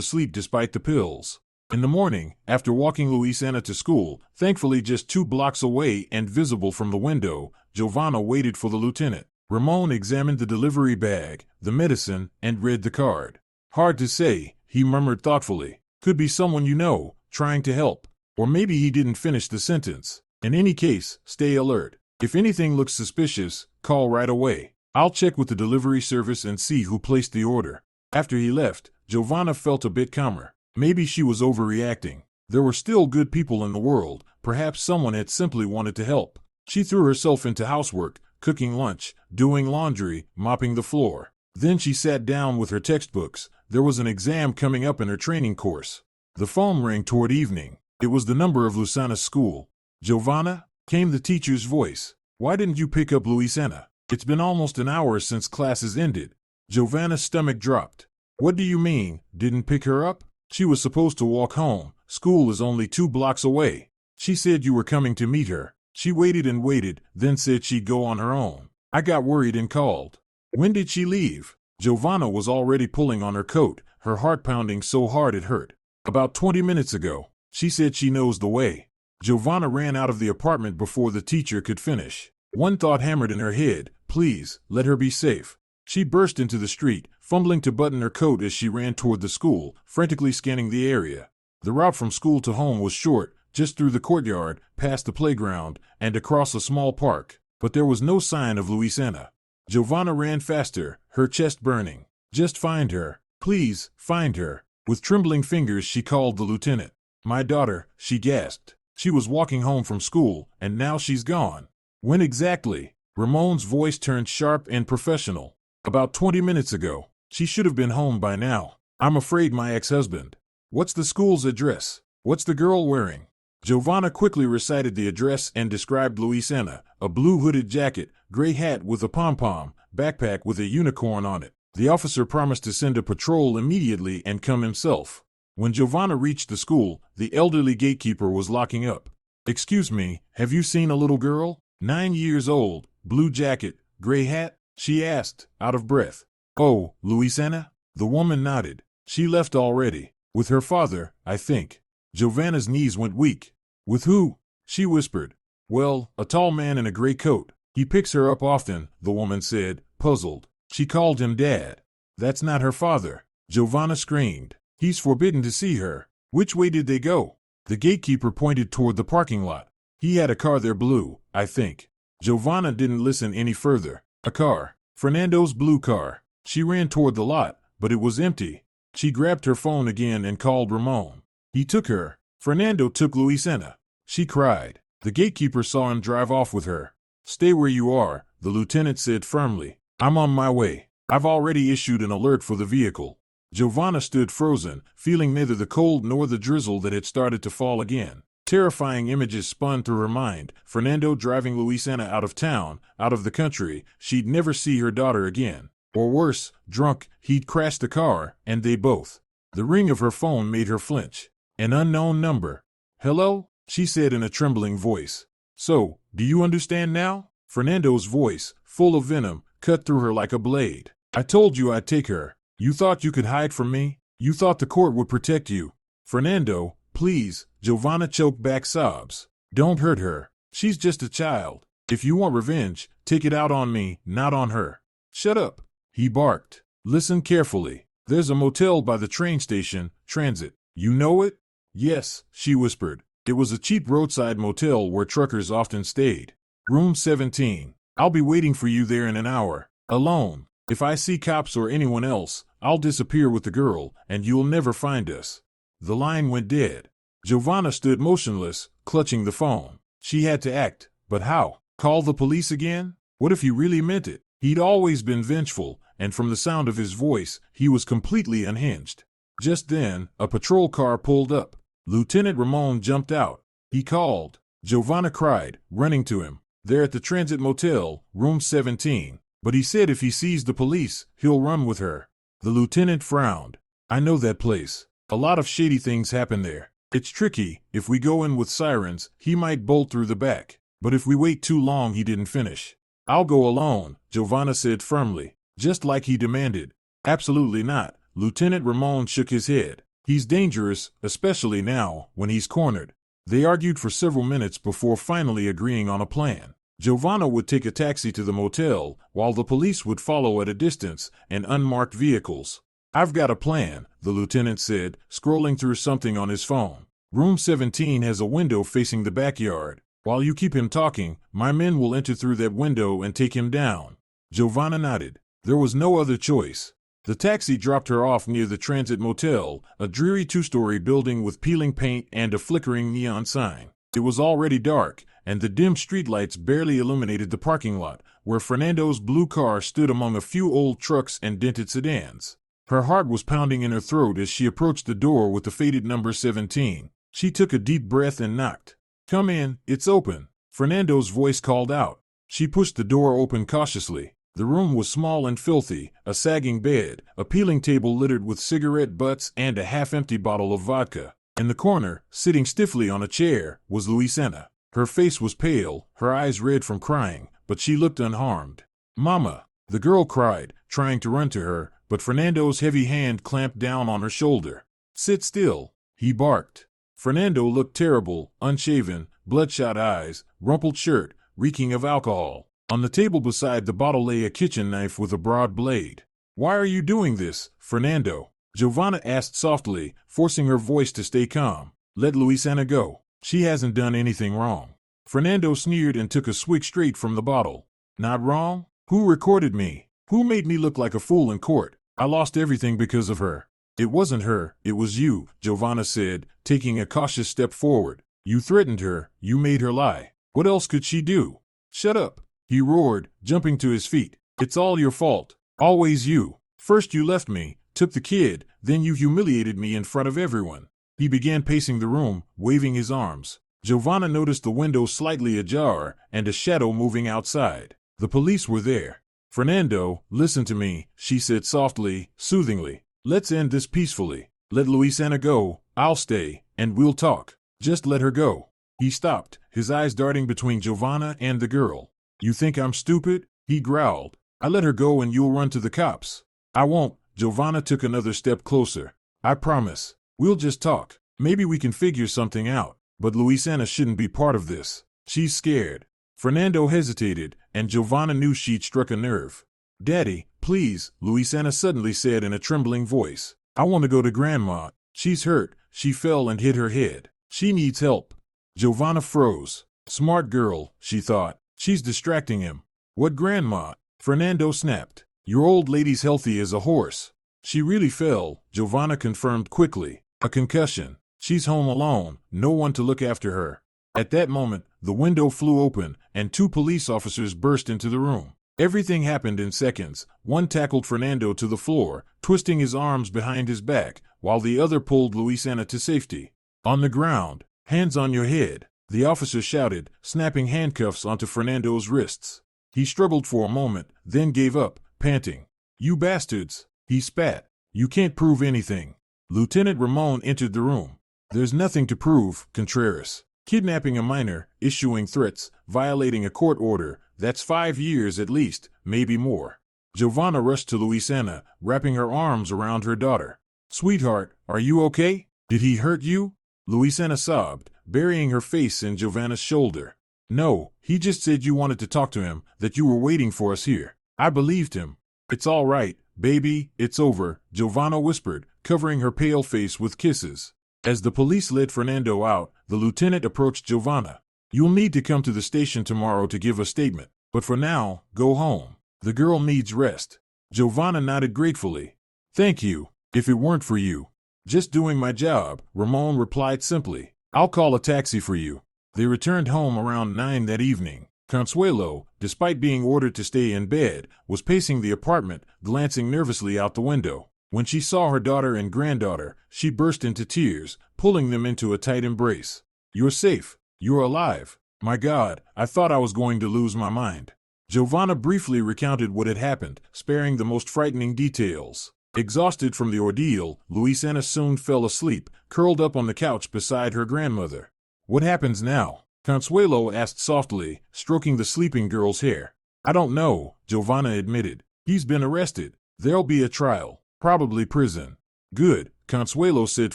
sleep despite the pills. In the morning, after walking Luisana to school, thankfully just 2 blocks away and visible from the window, Giovanna waited for the lieutenant. Ramon examined the delivery bag, the medicine, and read the card. Hard to say, he murmured thoughtfully. Could be someone you know, trying to help. Or maybe he didn't finish the sentence. In any case, stay alert. If anything looks suspicious, call right away. I'll check with the delivery service and see who placed the order. After he left, Giovanna felt a bit calmer. Maybe she was overreacting. There were still good people in the world. Perhaps someone had simply wanted to help. She threw herself into housework, cooking lunch, doing laundry, mopping the floor. Then she sat down with her textbooks. There was an exam coming up in her training course. The phone rang toward evening. It was the number of Luisana's school. Giovanna? Came the teacher's voice. Why didn't you pick up Luisana? It's been almost an hour since classes ended. Giovanna's stomach dropped. What do you mean, didn't pick her up? She was supposed to walk home. School is only 2 blocks away. She said you were coming to meet her. She waited and waited, then said she'd go on her own. I got worried and called. When did she leave? Giovanna was already pulling on her coat, her heart pounding so hard it hurt. About 20 minutes ago. She said she knows the way. Giovanna ran out of the apartment before the teacher could finish. One thought hammered in her head, please, let her be safe. She burst into the street, fumbling to button her coat as she ran toward the school, frantically scanning the area. The route from school to home was short, just through the courtyard, past the playground, and across a small park. But there was no sign of Luisana. Giovanna ran faster, her chest burning. Just find her. Please, find her. With trembling fingers she called the lieutenant. My daughter, she gasped. She was walking home from school, and now she's gone. When exactly? Ramon's voice turned sharp and professional. About 20 minutes ago. She should have been home by now. I'm afraid my ex-husband. What's the school's address? What's the girl wearing? Giovanna quickly recited the address and described Luisana, a blue hooded jacket, gray hat with a pom-pom, backpack with a unicorn on it. The officer promised to send a patrol immediately and come himself. When Giovanna reached the school, the elderly gatekeeper was locking up. Excuse me, have you seen a little girl? 9 years old, blue jacket, gray hat? She asked, out of breath. Oh, Luisana? The woman nodded. She left already. With her father, I think. Giovanna's knees went weak. With who? She whispered. Well, a tall man in a gray coat. He picks her up often, the woman said, puzzled. She called him Dad. That's not her father. Giovanna screamed. He's forbidden to see her. Which way did they go? The gatekeeper pointed toward the parking lot. He had a car there blue, I think. Giovanna didn't listen any further. A car. Fernando's blue car. She ran toward the lot, but it was empty. She grabbed her phone again and called Ramon. He took her. Fernando took Luisana. She cried. The gatekeeper saw him drive off with her. Stay where you are, the lieutenant said firmly. I'm on my way. I've already issued an alert for the vehicle. Giovanna stood frozen, feeling neither the cold nor the drizzle that had started to fall again. Terrifying images spun through her mind. Fernando driving Luisana out of town, out of the country. She'd never see her daughter again. Or worse, drunk, he'd crashed the car, and they both. The ring of her phone made her flinch. An unknown number. Hello? She said in a trembling voice. So, do you understand now? Fernando's voice, full of venom, cut through her like a blade. I told you I'd take her. You thought you could hide from me? You thought the court would protect you? Fernando, please, Giovanna choked back sobs. Don't hurt her. She's just a child. If you want revenge, take it out on me, not on her. Shut up, he barked. Listen carefully. There's a motel by the train station, Transit. You know it? Yes, she whispered. It was a cheap roadside motel where truckers often stayed. Room 17. I'll be waiting for you there in an hour. Alone. If I see cops or anyone else, I'll disappear with the girl, and you'll never find us. The line went dead. Giovanna stood motionless, clutching the phone. She had to act, but how? Call the police again? What if he really meant it? He'd always been vengeful, and from the sound of his voice, he was completely unhinged. Just then, a patrol car pulled up. Lieutenant Ramon jumped out. He called. Giovanna cried, running to him. They're at the Transit Motel, room 17. But he said if he sees the police, he'll run with her. The lieutenant frowned. I know that place. A lot of shady things happen there. It's tricky. If we go in with sirens, he might bolt through the back. But if we wait too long, he didn't finish. I'll go alone, Giovanna said firmly, just like he demanded. Absolutely not. Lieutenant Ramon shook his head. He's dangerous, especially now, when he's cornered. They argued for several minutes before finally agreeing on a plan. Giovanna would take a taxi to the motel, while the police would follow at a distance in unmarked vehicles. I've got a plan, the lieutenant said, scrolling through something on his phone. Room 17 has a window facing the backyard. While you keep him talking, my men will enter through that window and take him down. Giovanna nodded. There was no other choice. The taxi dropped her off near the Transit Motel, a dreary two-story building with peeling paint and a flickering neon sign. It was already dark, and the dim streetlights barely illuminated the parking lot, where Fernando's blue car stood among a few old trucks and dented sedans. Her heart was pounding in her throat as she approached the door with the faded number 17. She took a deep breath and knocked. Come in, it's open, Fernando's voice called out. She pushed the door open cautiously. The room was small and filthy, a sagging bed, a peeling table littered with cigarette butts, and a half-empty bottle of vodka. In the corner, sitting stiffly on a chair, was Luisana. Her face was pale, her eyes red from crying, but she looked unharmed. Mama, the girl cried, trying to run to her, but Fernando's heavy hand clamped down on her shoulder. Sit still, he barked. Fernando looked terrible, unshaven, bloodshot eyes, rumpled shirt, reeking of alcohol. On the table beside the bottle lay a kitchen knife with a broad blade. Why are you doing this, Fernando? Giovanna asked softly, forcing her voice to stay calm. Let Luisana go. She hasn't done anything wrong. Fernando sneered and took a swig straight from the bottle. Not wrong? Who recorded me? Who made me look like a fool in court? I lost everything because of her. It wasn't her, it was you, Giovanna said, taking a cautious step forward. You threatened her, you made her lie. What else could she do? Shut up, he roared, jumping to his feet. It's all your fault. Always you. First you left me, took the kid, then you humiliated me in front of everyone. He began pacing the room, waving his arms. Giovanna noticed the window slightly ajar and a shadow moving outside. The police were there. Fernando, listen to me, she said softly, soothingly. Let's end this peacefully. Let Luisana go, I'll stay, and we'll talk. Just let her go. He stopped, his eyes darting between Giovanna and the girl. You think I'm stupid? He growled. I let her go and you'll run to the cops. I won't. Giovanna took another step closer. I promise. We'll just talk. Maybe we can figure something out. But Luisana shouldn't be part of this. She's scared. Fernando hesitated, and Giovanna knew she'd struck a nerve. Daddy, please, Luisana suddenly said in a trembling voice. I want to go to Grandma. She's hurt. She fell and hit her head. She needs help. Giovanna froze. Smart girl, she thought. She's distracting him. What Grandma? Fernando snapped. Your old lady's healthy as a horse. She really fell, Giovanna confirmed quickly. A concussion. She's home alone, no one to look after her. At that moment, the window flew open, and 2 police officers burst into the room. Everything happened in seconds. One tackled Fernando to the floor, twisting his arms behind his back, while the other pulled Luisana to safety. On the ground, hands on your head, the officer shouted, snapping handcuffs onto Fernando's wrists. He struggled for a moment, then gave up, panting. You bastards, he spat. You can't prove anything. Lieutenant Ramon entered the room. There's nothing to prove, Contreras. Kidnapping a minor, issuing threats, violating a court order, that's 5 years at least, maybe more. Giovanna rushed to Luisana, wrapping her arms around her daughter. Sweetheart, are you okay? Did he hurt you? Luisana sobbed, burying her face in Giovanna's shoulder. No, he just said you wanted to talk to him, that you were waiting for us here. I believed him. It's all right, baby, it's over, Giovanna whispered, covering her pale face with kisses. As the police led Fernando out, the lieutenant approached Giovanna. You'll need to come to the station tomorrow to give a statement, but for now, go home. The girl needs rest. Giovanna nodded gratefully. Thank you. If it weren't for you. Just doing my job, Ramon replied simply. I'll call a taxi for you. They returned home around 9 that evening. Consuelo, despite being ordered to stay in bed, was pacing the apartment, glancing nervously out the window. When she saw her daughter and granddaughter, she burst into tears, pulling them into a tight embrace. You're safe. You're alive. My God, I thought I was going to lose my mind. Giovanna briefly recounted what had happened, sparing the most frightening details. Exhausted from the ordeal, Luisana soon fell asleep, curled up on the couch beside her grandmother. What happens now? Consuelo asked softly, stroking the sleeping girl's hair. I don't know, Giovanna admitted. He's been arrested. There'll be a trial. Probably prison. Good, Consuelo said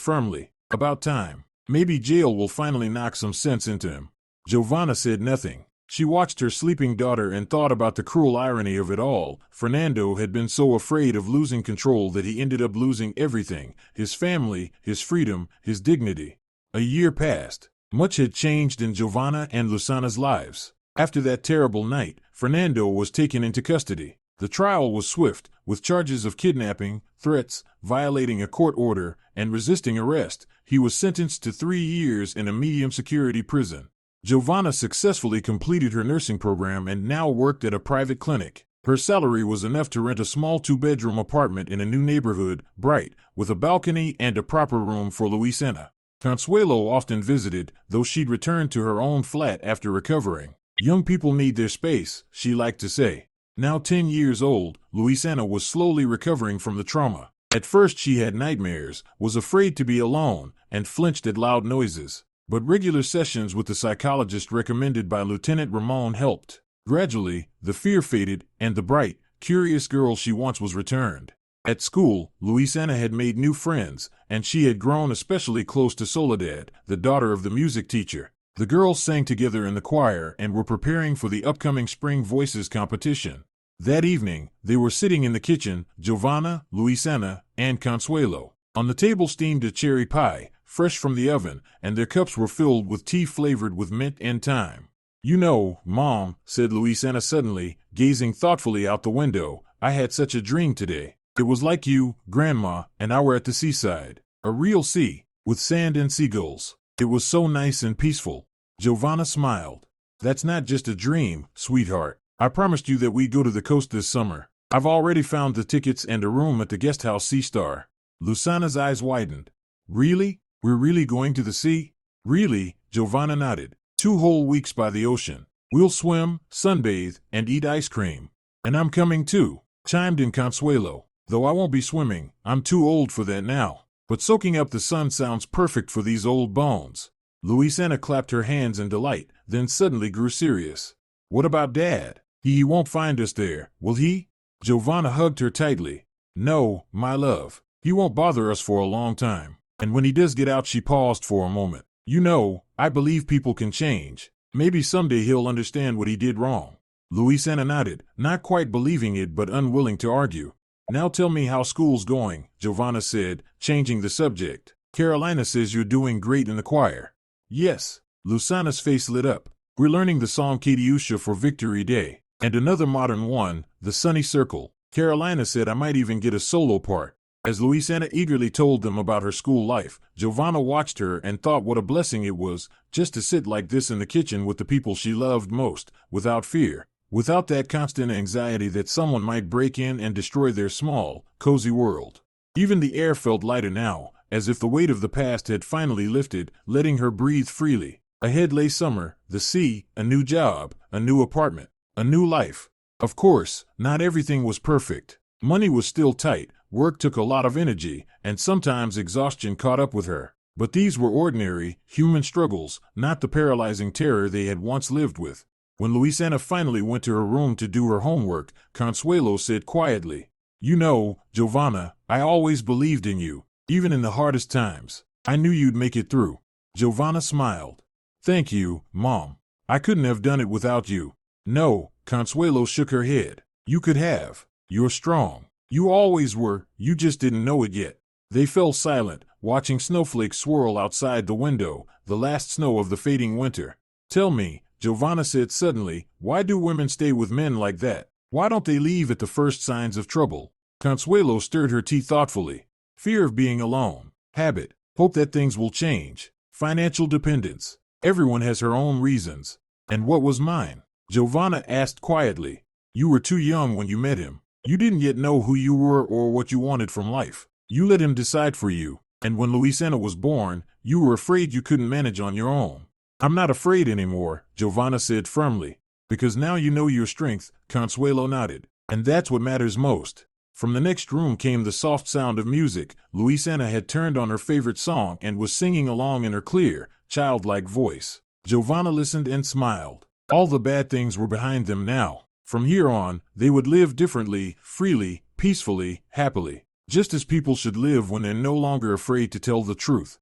firmly. About time. Maybe jail will finally knock some sense into him. Giovanna said nothing. She watched her sleeping daughter and thought about the cruel irony of it all. Fernando had been so afraid of losing control that he ended up losing everything: his family, his freedom, his dignity. A year passed. Much had changed in Giovanna and Luisana's lives. After that terrible night, Fernando was taken into custody. The trial was swift, with charges of kidnapping, threats, violating a court order, and resisting arrest. He was sentenced to 3 years in a medium-security prison. Giovanna successfully completed her nursing program and now worked at a private clinic. Her salary was enough to rent a small 2-bedroom apartment in a new neighborhood, bright, with a balcony and a proper room for Luisana. Consuelo often visited, though she'd returned to her own flat after recovering. Young people need their space, she liked to say. Now 10 years old, Luisana was slowly recovering from the trauma. At first she had nightmares, was afraid to be alone, and flinched at loud noises. But regular sessions with the psychologist recommended by Lieutenant Ramon helped. Gradually, the fear faded, and the bright, curious girl she once was returned. At school, Luisana had made new friends, and she had grown especially close to Soledad, the daughter of the music teacher. The girls sang together in the choir and were preparing for the upcoming Spring Voices competition. That evening, they were sitting in the kitchen, Giovanna, Luisana, and Consuelo. On the table steamed a cherry pie, fresh from the oven, and their cups were filled with tea flavored with mint and thyme. You know, Mom, said Luisana suddenly, gazing thoughtfully out the window, I had such a dream today. It was like you, Grandma, and I were at the seaside. A real sea, with sand and seagulls. It was so nice and peaceful. Giovanna smiled. That's not just a dream, sweetheart. I promised you that we'd go to the coast this summer. I've already found the tickets and a room at the guest house Sea Star. Luisana's eyes widened. Really? We're really going to the sea? Really, Giovanna nodded. 2 whole weeks by the ocean. We'll swim, sunbathe, and eat ice cream. And I'm coming too, chimed in Consuelo. Though I won't be swimming, I'm too old for that now. But soaking up the sun sounds perfect for these old bones. Luisana clapped her hands in delight, then suddenly grew serious. What about Dad? He won't find us there, will he? Giovanna hugged her tightly. No, my love. He won't bother us for a long time. And when he does get out, she paused for a moment. You know, I believe people can change. Maybe someday he'll understand what he did wrong. Luisana nodded, not quite believing it but unwilling to argue. Now tell me how school's going, Giovanna said, changing the subject. Carolina says you're doing great in the choir. Yes. Luisana's face lit up. We're learning the song Katiusha for Victory Day. And another modern one, The Sunny Circle. Carolina said I might even get a solo part. As Luisana eagerly told them about her school life, Giovanna watched her and thought what a blessing it was just to sit like this in the kitchen with the people she loved most, without fear, without that constant anxiety that someone might break in and destroy their small, cozy world. Even the air felt lighter now, as if the weight of the past had finally lifted, letting her breathe freely. Ahead lay summer, the sea, a new job, a new apartment, a new life. Of course, not everything was perfect. Money was still tight. Work took a lot of energy, and sometimes exhaustion caught up with her. But these were ordinary, human struggles, not the paralyzing terror they had once lived with. When Luisana finally went to her room to do her homework, Consuelo said quietly, You know, Giovanna, I always believed in you, even in the hardest times. I knew you'd make it through. Giovanna smiled. Thank you, Mom. I couldn't have done it without you. No, Consuelo shook her head. You could have. You're strong. You always were, you just didn't know it yet. They fell silent, watching snowflakes swirl outside the window, the last snow of the fading winter. Tell me, Giovanna said suddenly, why do women stay with men like that? Why don't they leave at the first signs of trouble? Consuelo stirred her tea thoughtfully. Fear of being alone. Habit. Hope that things will change. Financial dependence. Everyone has her own reasons. And what was mine? Giovanna asked quietly. You were too young when you met him. You didn't yet know who you were or what you wanted from life. You let him decide for you, and when Luisana was born, you were afraid you couldn't manage on your own. I'm not afraid anymore, Giovanna said firmly. Because now you know your strength, Consuelo nodded. And that's what matters most. From the next room came the soft sound of music. Luisana had turned on her favorite song and was singing along in her clear, childlike voice. Giovanna listened and smiled. All the bad things were behind them now. From here on, they would live differently, freely, peacefully, happily. Just as people should live when they're no longer afraid to tell the truth.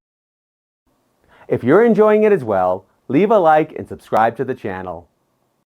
If you're enjoying it as well, leave a like and subscribe to the channel.